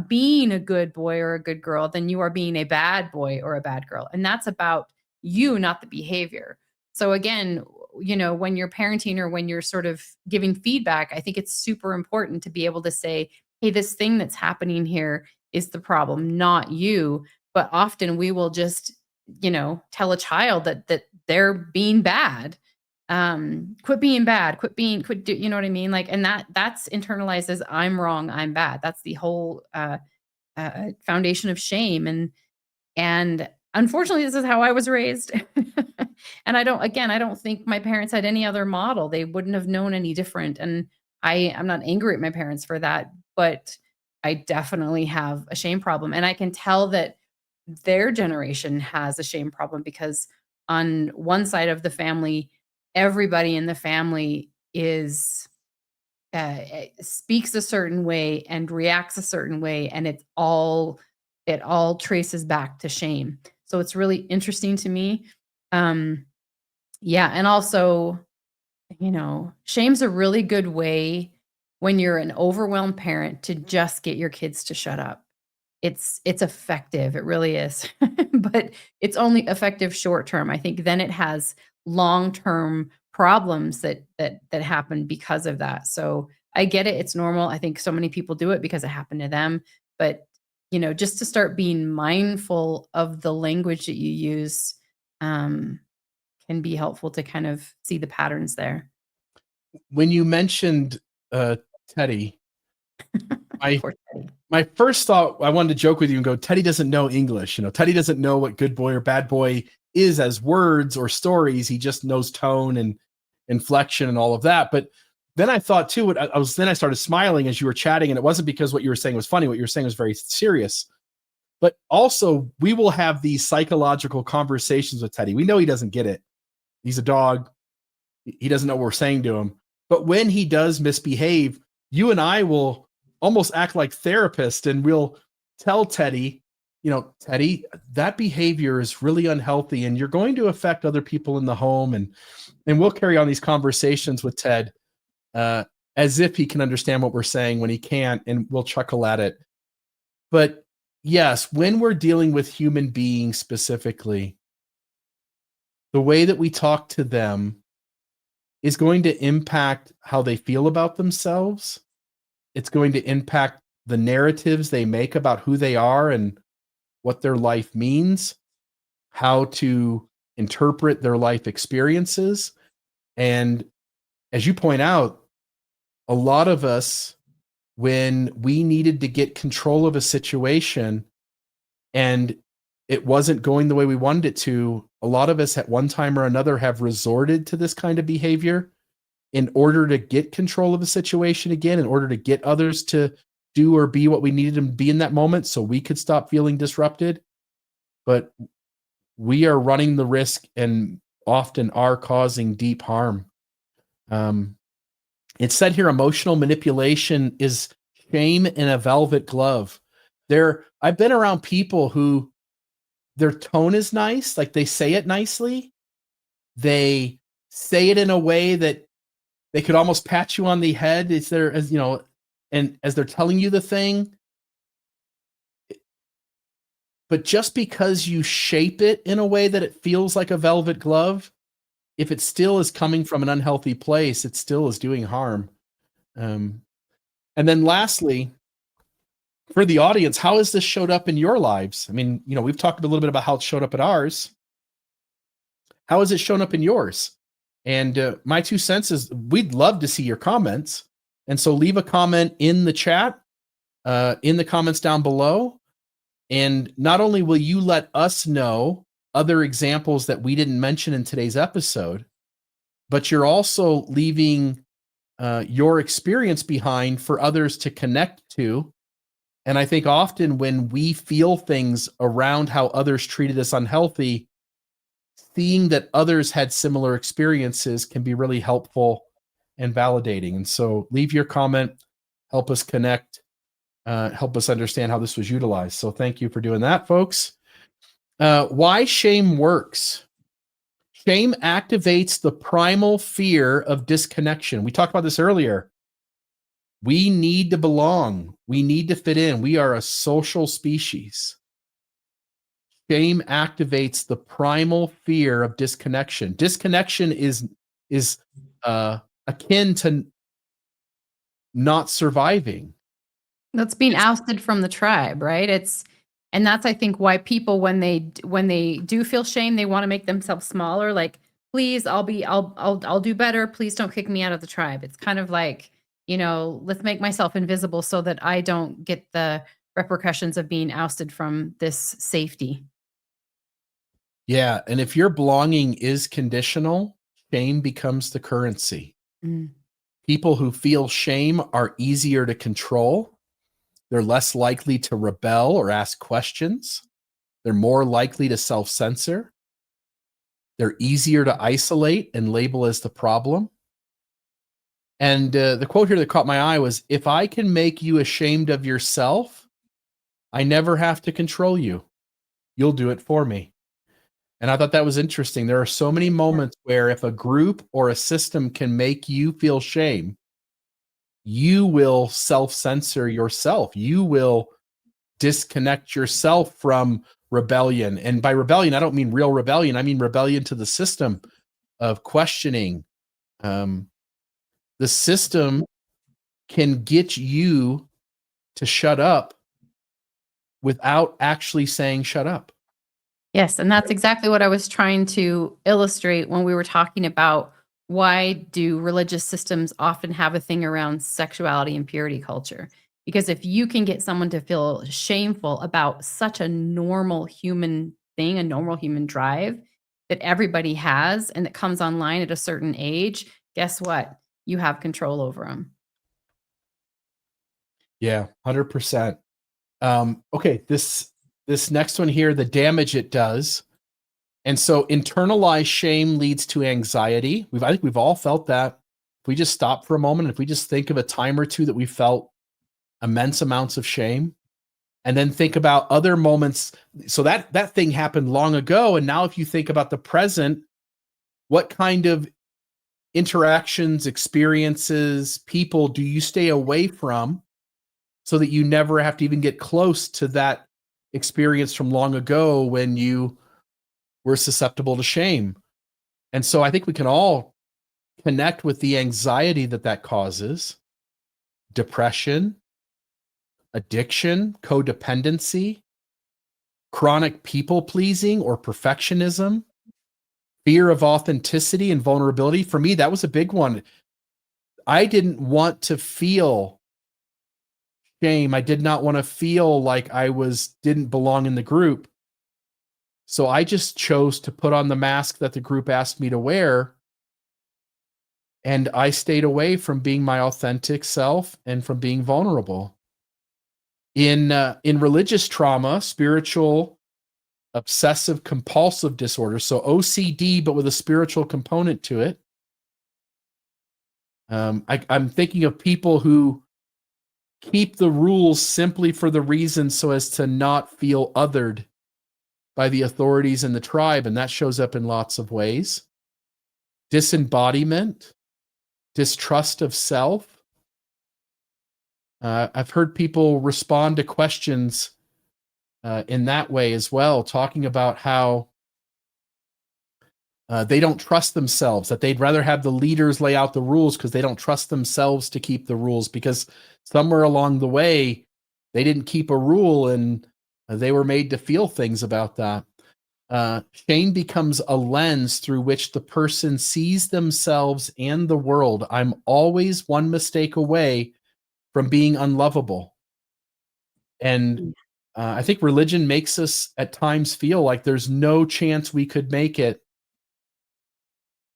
being a good boy or a good girl, then you are being a bad boy or a bad girl. And that's about you, not the behavior. So again, when you're parenting or when you're sort of giving feedback, I think it's super important to be able to say, hey, this thing that's happening here is the problem, not you. But often we will just tell a child that they're being bad. Quit being bad, you know what I mean? Like, and that's internalized as I'm wrong, I'm bad. That's the whole foundation of shame. And unfortunately, this is how I was raised. And I don't think my parents had any other model. They wouldn't have known any different. And I'm not angry at my parents for that, but I definitely have a shame problem. And I can tell that their generation has a shame problem because on one side of the family, everybody in the family is speaks a certain way and reacts a certain way, and it all traces back to shame. So it's really interesting to me. Yeah, and also, shame's a really good way when you're an overwhelmed parent to just get your kids to shut up. It's effective, it really is. But it's only effective short term. I think then it has long-term problems that happen because of that. So I get it, it's normal. I think so many people do it because it happened to them. But, just to start being mindful of the language that you use, can be helpful to kind of see the patterns there. When you mentioned Teddy, I Poor Teddy. my first thought, I wanted to joke with you and go, Teddy doesn't know English. Teddy doesn't know what good boy or bad boy is as words or stories. He just knows tone and inflection and all of that. But then I thought too, then I started smiling as you were chatting, and it wasn't because what you were saying was funny. What you were saying was very serious. But also, we will have these psychological conversations with Teddy. We know he doesn't get it. He's a dog. He doesn't know what we're saying to him. But when he does misbehave, you and I will almost act like therapists, and we'll tell Teddy, Teddy, that behavior is really unhealthy and you're going to affect other people in the home. And we'll carry on these conversations with Ted as if he can understand what we're saying when he can't, and we'll chuckle at it. But yes, when we're dealing with human beings specifically, the way that we talk to them is going to impact how they feel about themselves. It's going to impact the narratives they make about who they are and what their life means, how to interpret their life experiences. And as you point out, a lot of us, when we needed to get control of a situation and it wasn't going the way we wanted it to, a lot of us at one time or another have resorted to this kind of behavior in order to get control of the situation again, in order to get others to do or be what we needed them to be in that moment so we could stop feeling disrupted. But we are running the risk and often are causing deep harm. It said here, emotional manipulation is shame in a velvet glove. I've been around people who their tone is nice, like they say it nicely. They say it in a way that they could almost pat you on the head. It's there as and as they're telling you the thing. But just because you shape it in a way that it feels like a velvet glove, if it still is coming from an unhealthy place, it still is doing harm. And then lastly, for the audience, how has this showed up in your lives? I mean, we've talked a little bit about how it showed up in ours. How has it shown up in yours? And my 2 cents is we'd love to see your comments. And so leave a comment in the chat, in the comments down below. And not only will you let us know other examples that we didn't mention in today's episode, but you're also leaving your experience behind for others to connect to. And I think often when we feel things around how others treated us unhealthy, seeing that others had similar experiences can be really helpful and validating. And so leave your comment, help us connect, help us understand how this was utilized. So thank you for doing that, folks. Why shame works. Shame activates the primal fear of disconnection. We talked about this earlier. We need to belong. We need to fit in. We are a social species. Shame activates the primal fear of disconnection. Disconnection is akin to not surviving. That's being ousted from the tribe, right? And that's, I think, why people, when they do feel shame, they want to make themselves smaller. Like, please, I'll do better. Please don't kick me out of the tribe. It's kind of like, let's make myself invisible so that I don't get the repercussions of being ousted from this safety. Yeah, and if your belonging is conditional, shame becomes the currency. Mm. People who feel shame are easier to control. They're less likely to rebel or ask questions. They're more likely to self-censor. They're easier to isolate and label as the problem. And the quote here that caught my eye was, "If I can make you ashamed of yourself, I never have to control you. You'll do it for me." And I thought that was interesting. There are so many moments where if a group or a system can make you feel shame, you will self-censor yourself. You will disconnect yourself from rebellion. And by rebellion, I don't mean real rebellion. I mean rebellion to the system of questioning. The system can get you to shut up without actually saying shut up. Yes, and that's exactly what I was trying to illustrate when we were talking about why do religious systems often have a thing around sexuality and purity culture? Because if you can get someone to feel shameful about such a normal human thing, a normal human drive that everybody has and that comes online at a certain age, guess what? You have control over them. Yeah, 100%. Okay, this next one here, the damage it does. And so internalized shame leads to anxiety. I think we've all felt that. If we just stop for a moment, if we just think of a time or two that we felt immense amounts of shame, and then think about other moments. So that thing happened long ago. And now if you think about the present, what kind of interactions, experiences, people do you stay away from so that you never have to even get close to that experience from long ago when you were susceptible to shame? And so I think we can all connect with the anxiety that causes, depression, addiction, codependency, chronic people pleasing or perfectionism, fear of authenticity and vulnerability. For me, that was a big one. I didn't want to feel shame. I did not want to feel like I didn't belong in the group. So I just chose to put on the mask that the group asked me to wear. And I stayed away from being my authentic self and from being vulnerable. In religious trauma, spiritual obsessive compulsive disorder, so OCD, but with a spiritual component to it. I'm thinking of people who keep the rules simply for the reason so as to not feel othered by the authorities in the tribe, and that shows up in lots of ways. Disembodiment, distrust of self. I've heard people respond to questions in that way as well, talking about how They don't trust themselves, that they'd rather have the leaders lay out the rules because they don't trust themselves to keep the rules, because somewhere along the way they didn't keep a rule and they were made to feel things about that. Shame becomes a lens through which the person sees themselves and the world. I'm always one mistake away from being unlovable. And I think religion makes us at times feel like there's no chance we could make it.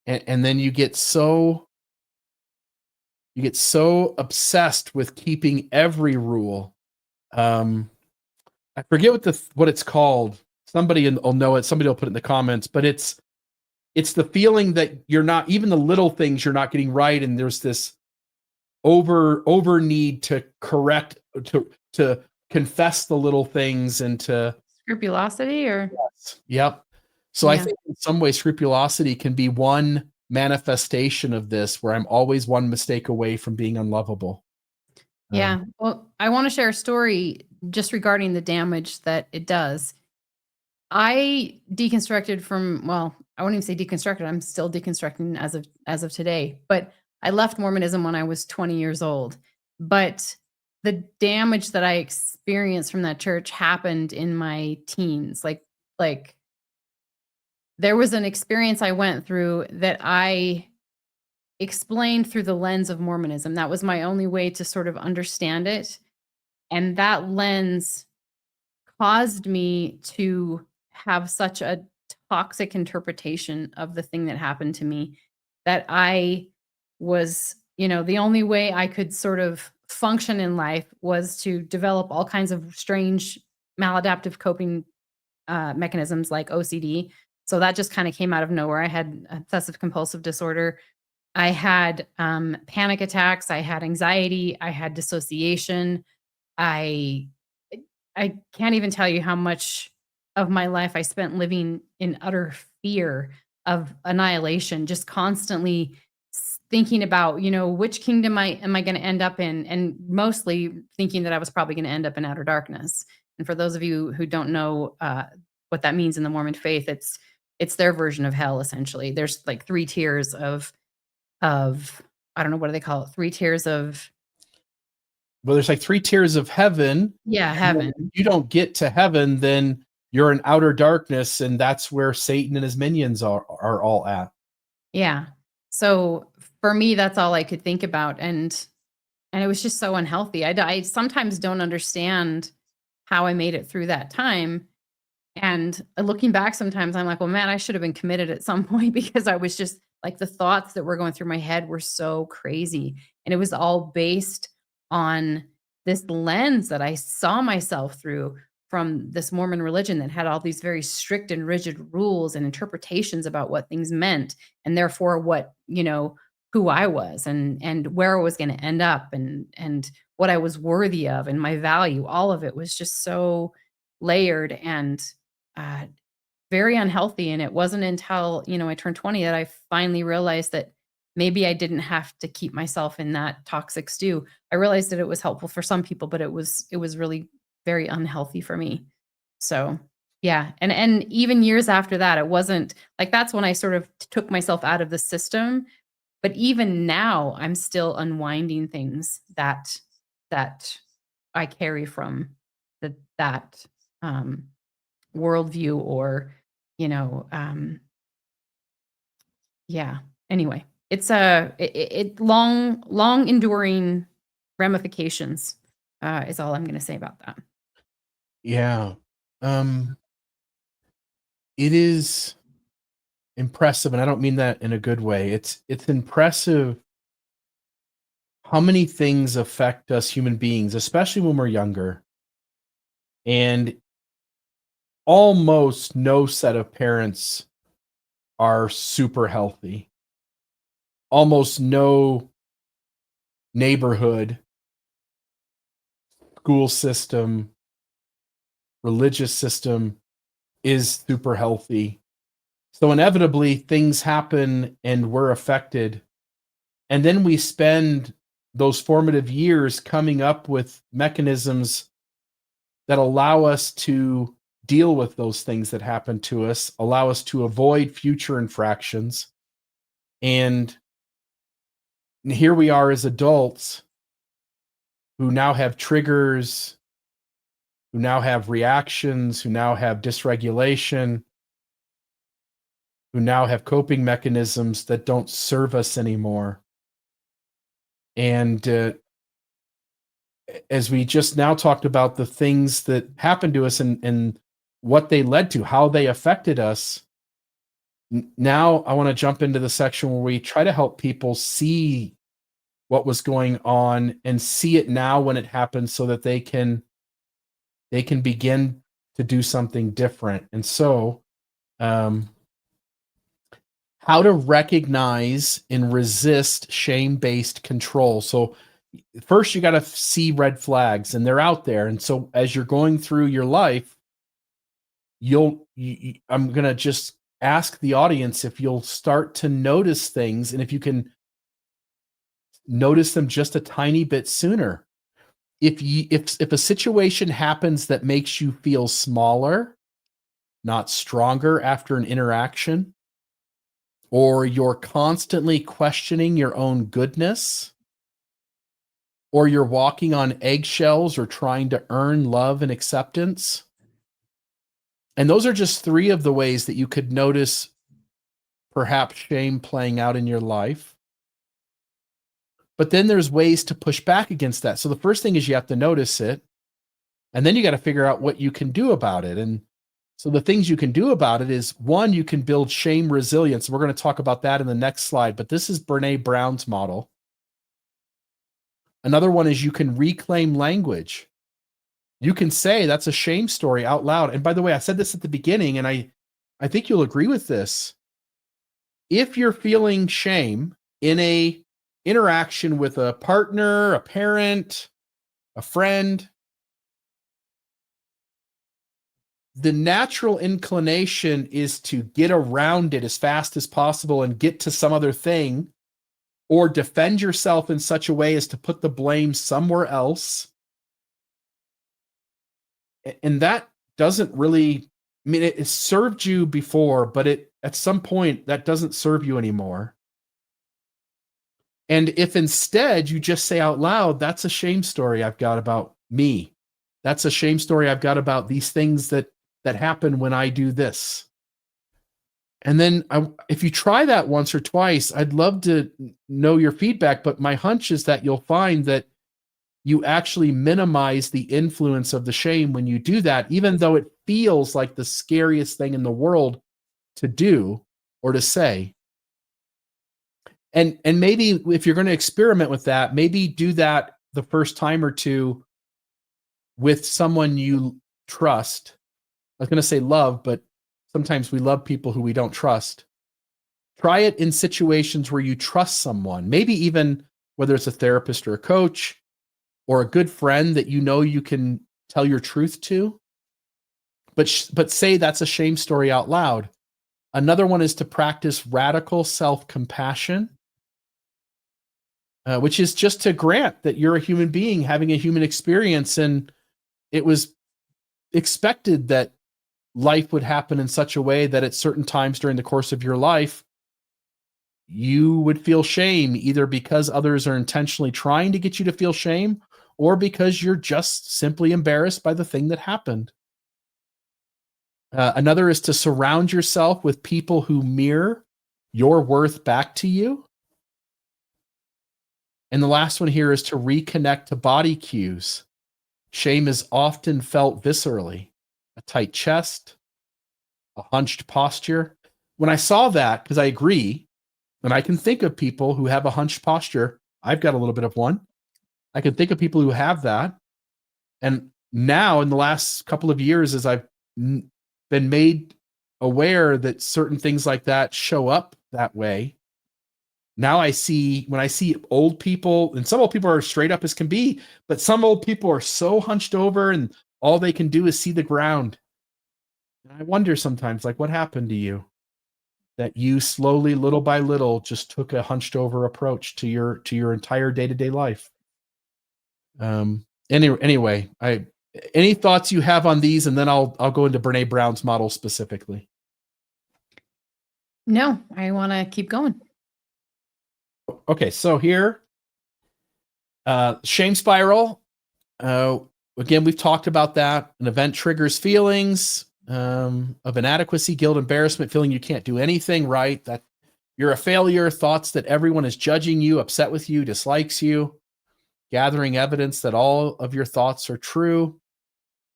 And then you get so obsessed with keeping every rule. I forget what it's called. Somebody will know it. Somebody will put it in the comments, but it's the feeling that you're not, even the little things you're not getting right, and there's this over need to correct, to confess the little things, and to Scrupulosity, or yes, yep. So I yeah. think in some way scrupulosity can be one manifestation of this, where I'm always one mistake away from being unlovable. Yeah. Well, I want to share a story just regarding the damage that it does. I deconstructed from, well, I won't even say deconstructed. I'm still deconstructing as of today. But I left Mormonism when I was 20 years old. But the damage that I experienced from that church happened in my teens. Like there was an experience I went through that I explained through the lens of Mormonism. That was my only way to sort of understand it. And that lens caused me to have such a toxic interpretation of the thing that happened to me that I was, the only way I could sort of function in life was to develop all kinds of strange maladaptive coping mechanisms like OCD. So that just kind of came out of nowhere. I had obsessive compulsive disorder. I had panic attacks. I had anxiety. I had dissociation. I I can't even tell you how much of my life I spent living in utter fear of annihilation, just constantly thinking about, which kingdom am I going to end up in, and mostly thinking that I was probably going to end up in outer darkness. And for those of you who don't know what that means in the Mormon faith, it's their version of hell. Essentially, there's like three tiers of I don't know, what do they call it? Three tiers of, Well, there's like 3 tiers of heaven. yeah, And then heaven. if you don't get to heaven, then you're in outer darkness, and that's where Satan and his minions are all at. Yeah. So for me, that's all I could think about, and it was just so unhealthy. I sometimes don't understand how I made it through that time. And looking back, sometimes I'm like, well, man, I should have been committed at some point, because I was just like, the thoughts that were going through my head were so crazy. And it was all based on this lens that I saw myself through from this Mormon religion that had all these very strict and rigid rules and interpretations about what things meant, and therefore what, who I was, and where I was going to end up, and what I was worthy of, and my value. All of it was just so layered and uh, very unhealthy. And it wasn't until, I turned 20 that I finally realized that maybe I didn't have to keep myself in that toxic stew. I realized that it was helpful for some people, but it was really very unhealthy for me. So yeah. And even years after that, it wasn't like, that's when I sort of took myself out of the system. But even now, I'm still unwinding things that I carry from that worldview, or you know yeah. Anyway, it's it long enduring ramifications, is all I'm going to say about that. Yeah. Um, it is impressive, and I don't mean that in a good way. It's impressive how many things affect us human beings, especially when we're younger. And almost no set of parents are super healthy. Almost no neighborhood, school system, religious system is super healthy. So inevitably things happen and we're affected. And then we spend those formative years coming up with mechanisms that allow us to deal with those things that happen to us, allow us to avoid future infractions. And here we are as adults who now have triggers, who now have reactions, who now have dysregulation, who now have coping mechanisms that don't serve us anymore. And as we just now talked about the things that happened to us and what they led to, how they affected us, now I want to jump into the section where we try to help people see what was going on and see it now when it happens so that they can begin to do something different. And so, how to recognize and resist shame-based control. So first you got to see red flags, and they're out there. And so as you're going through your life, I'm going to just ask the audience if you'll start to notice things, and if you can notice them just a tiny bit sooner. If a situation happens that makes you feel smaller, not stronger after an interaction, or you're constantly questioning your own goodness, or you're walking on eggshells or trying to earn love and acceptance. And those are just 3 of the ways that you could notice perhaps shame playing out in your life. But then there's ways to push back against that. So the first thing is you have to notice it, and then you got to figure out what you can do about it. And so the things you can do about it is, 1, you can build shame resilience. We're going to talk about that in the next slide, but this is Brené Brown's model. Another one is you can reclaim language. You can say that's a shame story out loud. And by the way, I said this at the beginning, and I think you'll agree with this. If you're feeling shame in a interaction with a partner, a parent, a friend, the natural inclination is to get around it as fast as possible and get to some other thing, or defend yourself in such a way as to put the blame somewhere else. And that doesn't really, I mean, it served you before, but at some point that doesn't serve you anymore. And if instead you just say out loud, that's a shame story I've got about me. That's a shame story I've got about these things that happen when I do this. And then if you try that once or twice, I'd love to know your feedback, but my hunch is that you'll find that you actually minimize the influence of the shame when you do that, even though it feels like the scariest thing in the world to do or to say. And maybe if you're going to experiment with that, maybe do that the first time or two with someone you trust. I was going to say love, but sometimes we love people who we don't trust. Try it in situations where you trust someone, maybe even whether it's a therapist or a coach or a good friend that you know you can tell your truth to. But say that's a shame story out loud. Another one is to practice radical self-compassion, which is just to grant that you're a human being having a human experience, and it was expected that life would happen in such a way that at certain times during the course of your life, you would feel shame, either because others are intentionally trying to get you to feel shame, or because you're just simply embarrassed by the thing that happened. Another is to surround yourself with people who mirror your worth back to you. And the last one here is to reconnect to body cues. Shame is often felt viscerally. A tight chest, a hunched posture. When I saw that, because I agree, and I can think of people who have a hunched posture. I've got a little bit of one. I can think of people who have that. And now in the last couple of years, as I've been made aware that certain things like that show up that way, now when I see old people, and some old people are straight up as can be, but some old people are so hunched over and all they can do is see the ground. And I wonder sometimes, like, what happened to you that you slowly, little by little, just took a hunched over approach to your entire day-to-day life. Anyway, Any thoughts you have on these, and then I'll go into Brené Brown's model specifically. No, I want to keep going. Okay, so here, shame spiral. Again, we've talked about that. An event triggers feelings of inadequacy, guilt, embarrassment, feeling you can't do anything right, that you're a failure, thoughts that everyone is judging you, upset with you, dislikes you, gathering evidence that all of your thoughts are true,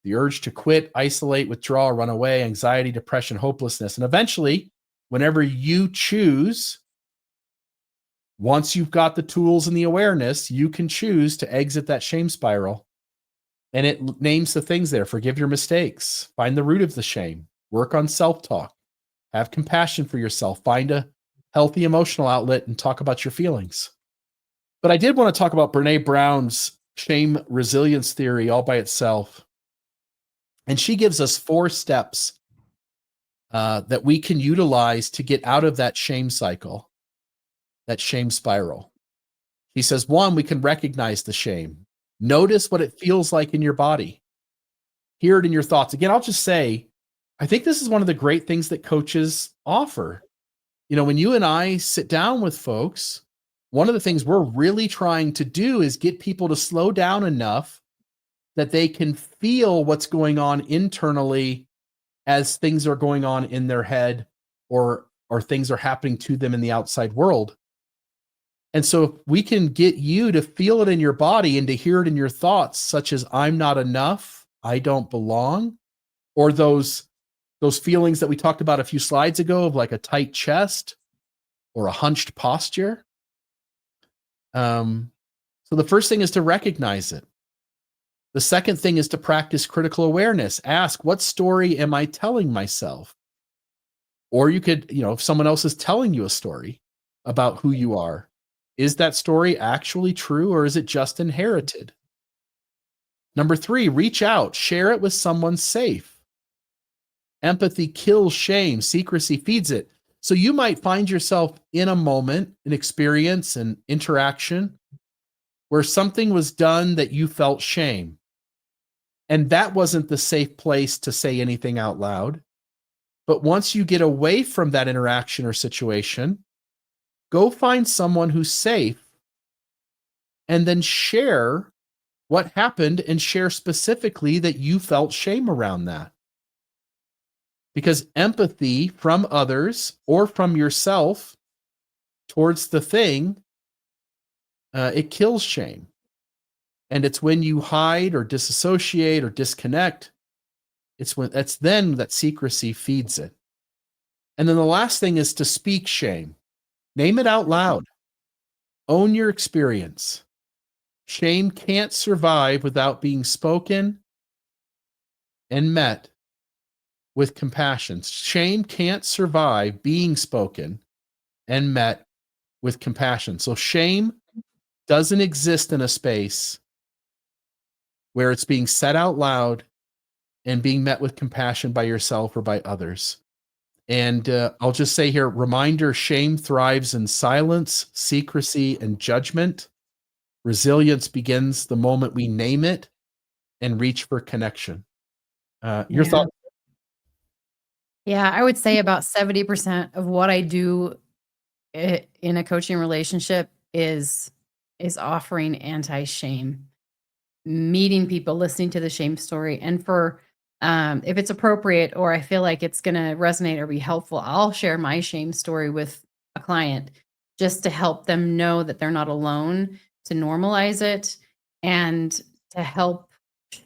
the urge to quit, isolate, withdraw, run away, anxiety, depression, hopelessness. And eventually, whenever you choose, once you've got the tools and the awareness, you can choose to exit that shame spiral. And it names the things there. Forgive your mistakes. Find the root of the shame. Work on self-talk. Have compassion for yourself. Find a healthy emotional outlet and talk about your feelings. But I did want to talk about Brené Brown's shame resilience theory all by itself. And she gives us 4 steps that we can utilize to get out of that shame cycle, that shame spiral. He says, 1, we can recognize the shame. Notice what it feels like in your body. Hear it in your thoughts. Again, I'll just say, I think this is one of the great things that coaches offer. You know, when you and I sit down with folks, one of the things we're really trying to do is get people to slow down enough that they can feel what's going on internally as things are going on in their head or things are happening to them in the outside world. And so if we can get you to feel it in your body and to hear it in your thoughts, such as I'm not enough, I don't belong, or those feelings that we talked about a few slides ago of like a tight chest or a hunched posture. So the first thing is to recognize it. The second thing is to practice critical awareness. Ask, what story am I telling myself? Or you could, if someone else is telling you a story about who you are, is that story actually true or is it just inherited? Number 3, reach out, share it with someone safe. Empathy kills shame, secrecy feeds it. So you might find yourself in a moment, an experience, an interaction where something was done that you felt shame. And that wasn't the safe place to say anything out loud. But once you get away from that interaction or situation, go find someone who's safe and then share what happened and share specifically that you felt shame around that. Because empathy from others or from yourself towards the thing, it kills shame. And it's when you hide or disassociate or disconnect, it's then that secrecy feeds it. And then the last thing is to speak shame. Name it out loud. Own your experience. Shame can't survive without being spoken and met with compassion. Shame can't survive being spoken and met with compassion. So shame doesn't exist in a space where it's being said out loud and being met with compassion by yourself or by others. And I'll just say here, reminder, shame thrives in silence, secrecy, and judgment. Resilience begins the moment we name it and reach for connection. Your thought? Yeah, I would say about 70% of what I do in a coaching relationship is offering anti-shame, meeting people, listening to the shame story. And for if it's appropriate or I feel like it's going to resonate or be helpful, I'll share my shame story with a client just to help them know that they're not alone, to normalize it, and to help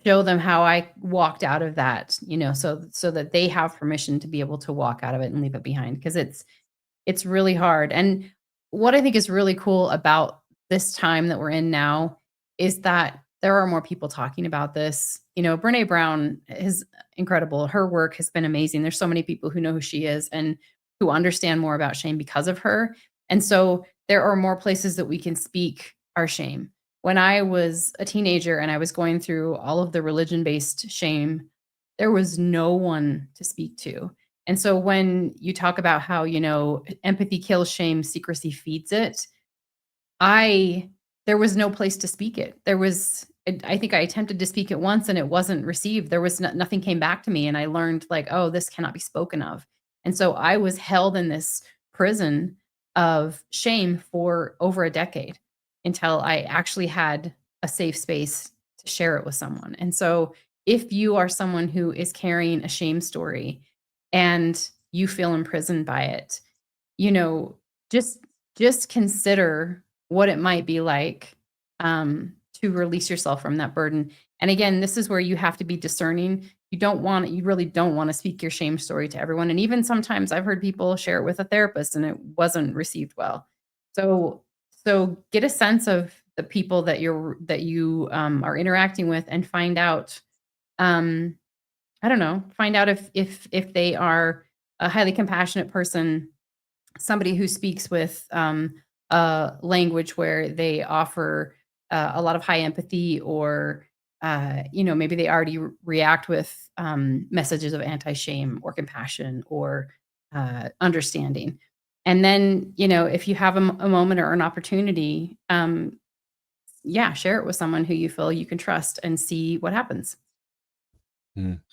show them how I walked out of that, so that they have permission to be able to walk out of it and leave it behind, because it's really hard. And what I think is really cool about this time that we're in now is that there are more people talking about this. Brené Brown is incredible. Her work has been amazing. There's so many people who know who she is and who understand more about shame because of her. And so there are more places that we can speak our shame. When I was a teenager and I was going through all of the religion-based shame, there was no one to speak to. And so when you talk about how, empathy kills shame, secrecy feeds it, there was no place to speak it. I think I attempted to speak it once and it wasn't received. There was nothing came back to me, and I learned like, oh, this cannot be spoken of. And so I was held in this prison of shame for over a decade until I actually had a safe space to share it with someone. And so if you are someone who is carrying a shame story and you feel imprisoned by it, you know, just just consider what it might be like to release yourself from that burden. And again, this is where you have to be discerning. You really don't want to speak your shame story to everyone. And even sometimes I've heard people share it with a therapist and it wasn't received well. So, so get a sense of the people that you are interacting with, and find out, um, I don't know, find out if they are a highly compassionate person, somebody who speaks with a language where they offer a lot of high empathy, or maybe they already react with messages of anti-shame or compassion or understanding. And then, if you have a moment or an opportunity, yeah, share it with someone who you feel you can trust and see what happens.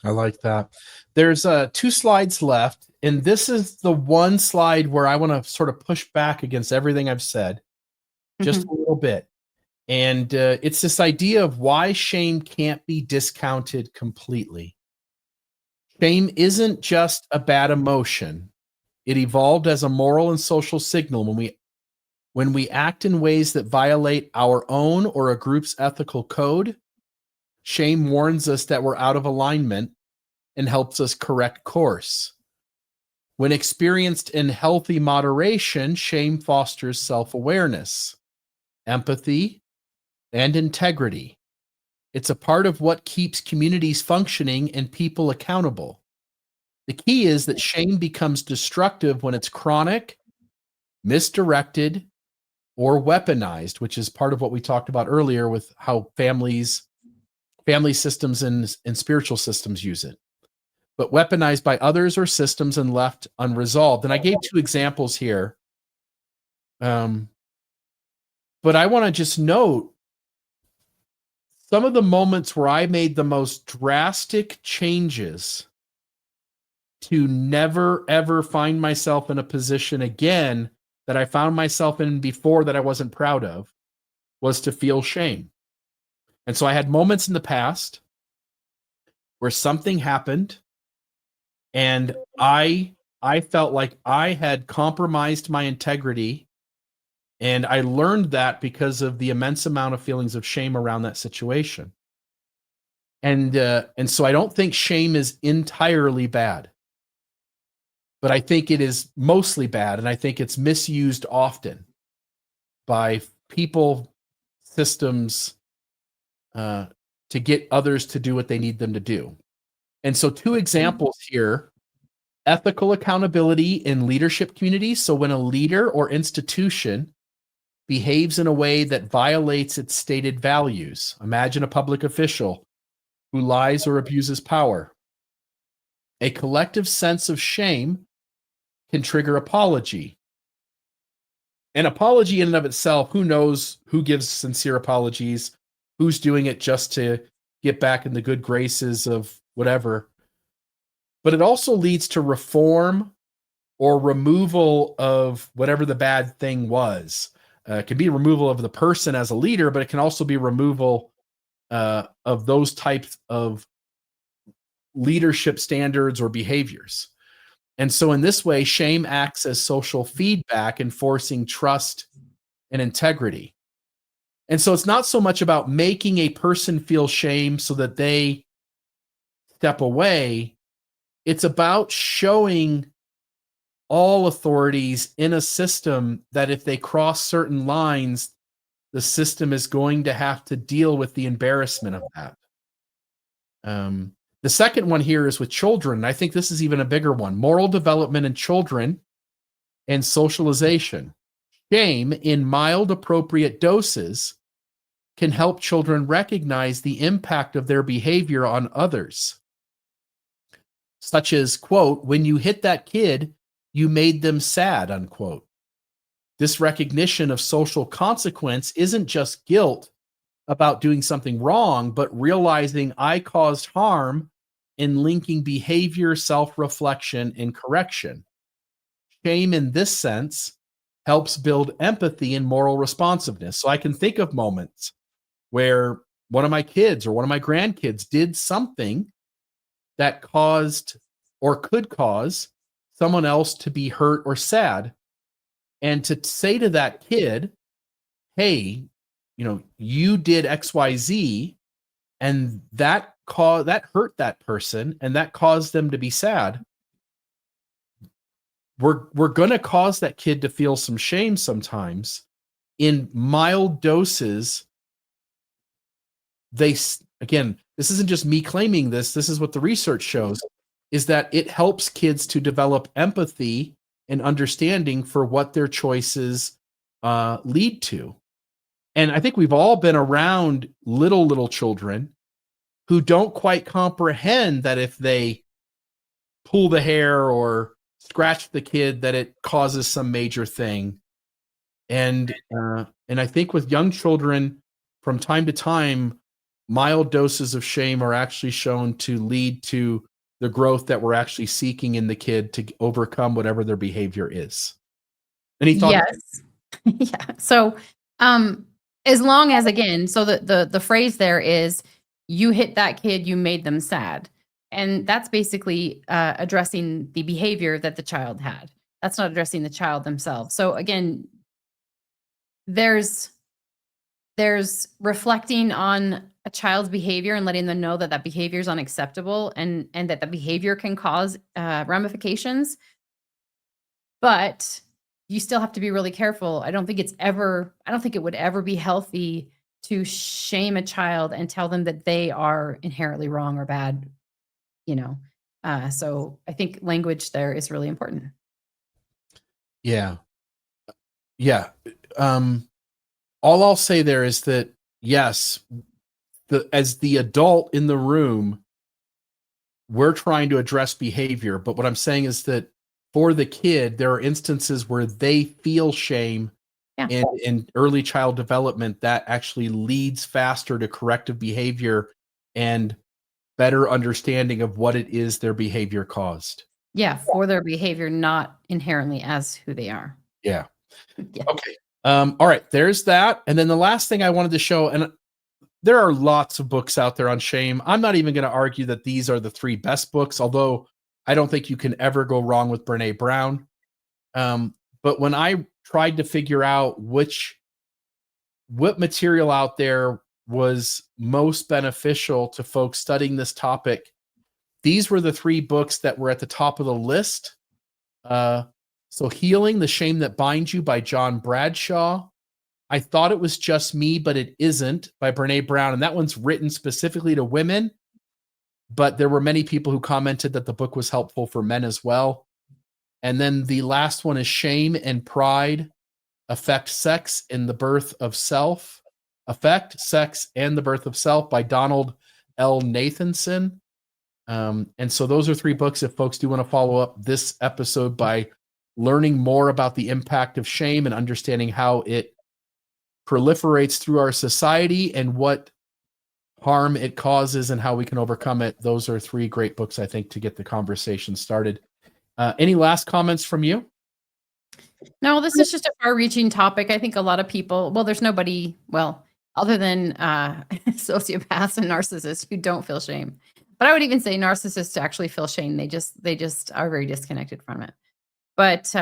I like that. There's 2 slides left, and this is the one slide where I want to sort of push back against everything I've said just Mhm. a little bit. And it's this idea of why shame can't be discounted completely. Shame isn't just a bad emotion. It evolved as a moral and social signal. When we act in ways that violate our own or a group's ethical code, shame warns us that we're out of alignment and helps us correct course. When experienced in healthy moderation, shame fosters self-awareness, empathy, and integrity. It's a part of what keeps communities functioning and people accountable. The key is that shame becomes destructive when it's chronic, misdirected, or weaponized, which is part of what we talked about earlier with how family systems and spiritual systems use it, but weaponized by others or systems and left unresolved. And I gave 2 examples here. Um, but I want to just note some of the moments where I made the most drastic changes to never ever find myself in a position again that I found myself in before that I wasn't proud of, was to feel shame. And so I had moments in the past where something happened and I felt like I had compromised my integrity, and I learned that because of the immense amount of feelings of shame around that situation. And so I don't think shame is entirely bad, but I think it is mostly bad, and I think it's misused often by people, systems, to get others to do what they need them to do. And so 2 examples here: ethical accountability in leadership communities. So when a leader or institution behaves in a way that violates its stated values, imagine a public official who lies or abuses power. A collective sense of shame can trigger apology. An apology in and of itself, who knows who gives sincere apologies, who's doing it just to get back in the good graces of whatever. But it also leads to reform or removal of whatever the bad thing was. It can be removal of the person as a leader, but it can also be removal of those types of leadership standards or behaviors. And so, in this way, shame acts as social feedback, enforcing trust and integrity. And so, it's not so much about making a person feel shame so that they step away, it's about showing all authorities in a system that if they cross certain lines, the system is going to have to deal with the embarrassment of that. The second one here is with children. I think this is even a bigger one: moral development in children and socialization. Shame in mild, appropriate doses can help children recognize the impact of their behavior on others, such as, quote, when you hit that kid, you made them sad, unquote. This recognition of social consequence isn't just guilt, about doing something wrong, but realizing I caused harm in linking behavior, self-reflection, and correction. Shame in this sense helps build empathy and moral responsiveness. So I can think of moments where one of my kids or one of my grandkids did something that caused or could cause someone else to be hurt or sad. And to say to that kid, hey, you did XYZ and that hurt that person and that caused them to be sad. We're going to cause that kid to feel some shame sometimes. In mild doses, again, this isn't just me claiming this is what the research shows, is that it helps kids to develop empathy and understanding for what their choices lead to. And I think we've all been around little children who don't quite comprehend that if they pull the hair or scratch the kid, that it causes some major thing. And I think with young children, from time to time, mild doses of shame are actually shown to lead to the growth that we're actually seeking in the kid to overcome whatever their behavior is. Any thoughts? Yes. Yeah. So, as long as, again, so the phrase there is, you hit that kid, you made them sad. And that's basically addressing the behavior that the child had. That's not addressing the child themselves. So again, there's reflecting on a child's behavior and letting them know that that behavior is unacceptable and that the behavior can cause ramifications. But you still have to be really careful. I don't think it would ever be healthy to shame a child and tell them that they are inherently wrong or bad, So I think language there is really important. Yeah. Yeah. All I'll say there is that, yes, as the adult in the room, we're trying to address behavior. But what I'm saying is that for the kid, there are instances where they feel shame. Yeah. In early child development, that actually leads faster to corrective behavior and better understanding of what it is their behavior caused. Yeah, for their behavior, not inherently as who they are. Yeah. Yeah. Okay. All right. There's that. And then the last thing I wanted to show, and there are lots of books out there on shame. I'm not even going to argue that these are the 3 best books, although I don't think you can ever go wrong with Brené Brown. But when I tried to figure out what material out there was most beneficial to folks studying this topic, these were the 3 books that were at the top of the list. So Healing, The Shame That Binds You by John Bradshaw. I thought it was just me, but it isn't, by Brené Brown. And that one's written specifically to women, but there were many people who commented that the book was helpful for men as well. And then the last one is Shame and Pride, Affect, Sex, and the Birth of Self. Affect, Sex, and the Birth of Self by Donald L. Nathanson. And so those are 3 books if folks do want to follow up this episode by learning more about the impact of shame and understanding how it proliferates through our society and what harm it causes and how we can overcome it. Those are 3 great books, I think, to get the conversation started. Any last comments from you? No, this is just a far-reaching topic. I think a lot of people, there's nobody, other than sociopaths and narcissists who don't feel shame. But I would even say narcissists actually feel shame. They just are very disconnected from it. But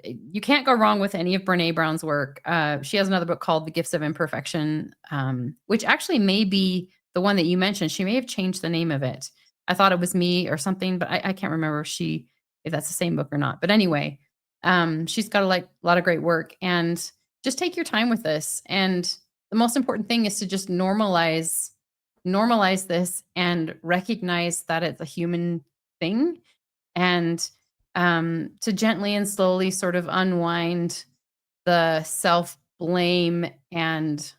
you can't go wrong with any of Brené Brown's work. She has another book called The Gifts of Imperfection, which actually may be the one that you mentioned. She may have changed the name of it. I thought it was Me or something, but I can't remember if that's the same book or not. But anyway, she's got a lot of great work. And just take your time with this. And the most important thing is to just normalize this and recognize that it's a human thing. And to gently and slowly sort of unwind the self-blame and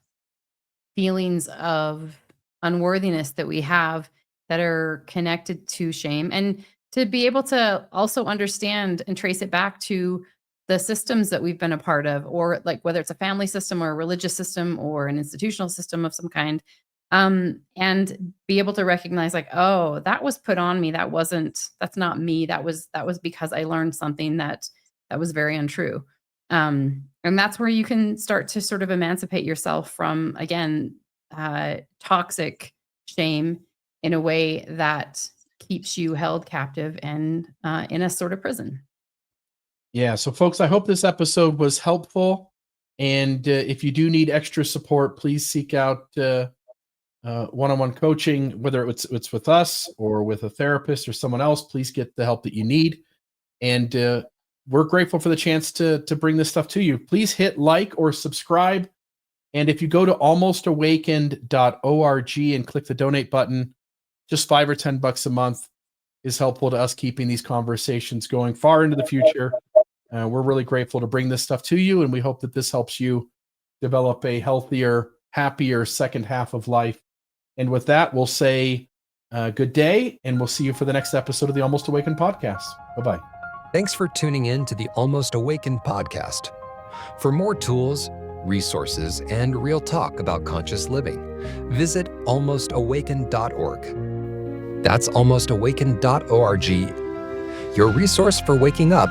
feelings of unworthiness that we have that are connected to shame, and to be able to also understand and trace it back to the systems that we've been a part of, or like whether it's a family system or a religious system or an institutional system of some kind, and be able to recognize like, oh, that was put on me. That's not me. That was because I learned something that was very untrue. And that's where you can start to sort of emancipate yourself from, again, toxic shame in a way that keeps you held captive and in a sort of prison. Yeah. So, folks, I hope this episode was helpful. And if you do need extra support, please seek out one-on-one coaching, whether it's with us or with a therapist or someone else. Please get the help that you need. And we're grateful for the chance to bring this stuff to you. Please hit like or subscribe. And if you go to almostawakened.org and click the donate button, just $5 or $10 a month is helpful to us keeping these conversations going far into the future. We're really grateful to bring this stuff to you, and we hope that this helps you develop a healthier, happier second half of life. And with that, we'll say good day, and we'll see you for the next episode of the Almost Awakened podcast. Bye-bye. Thanks for tuning in to the Almost Awakened podcast. For more tools, resources, and real talk about conscious living, visit almostawakened.org. That's almostawakened.org, your resource for waking up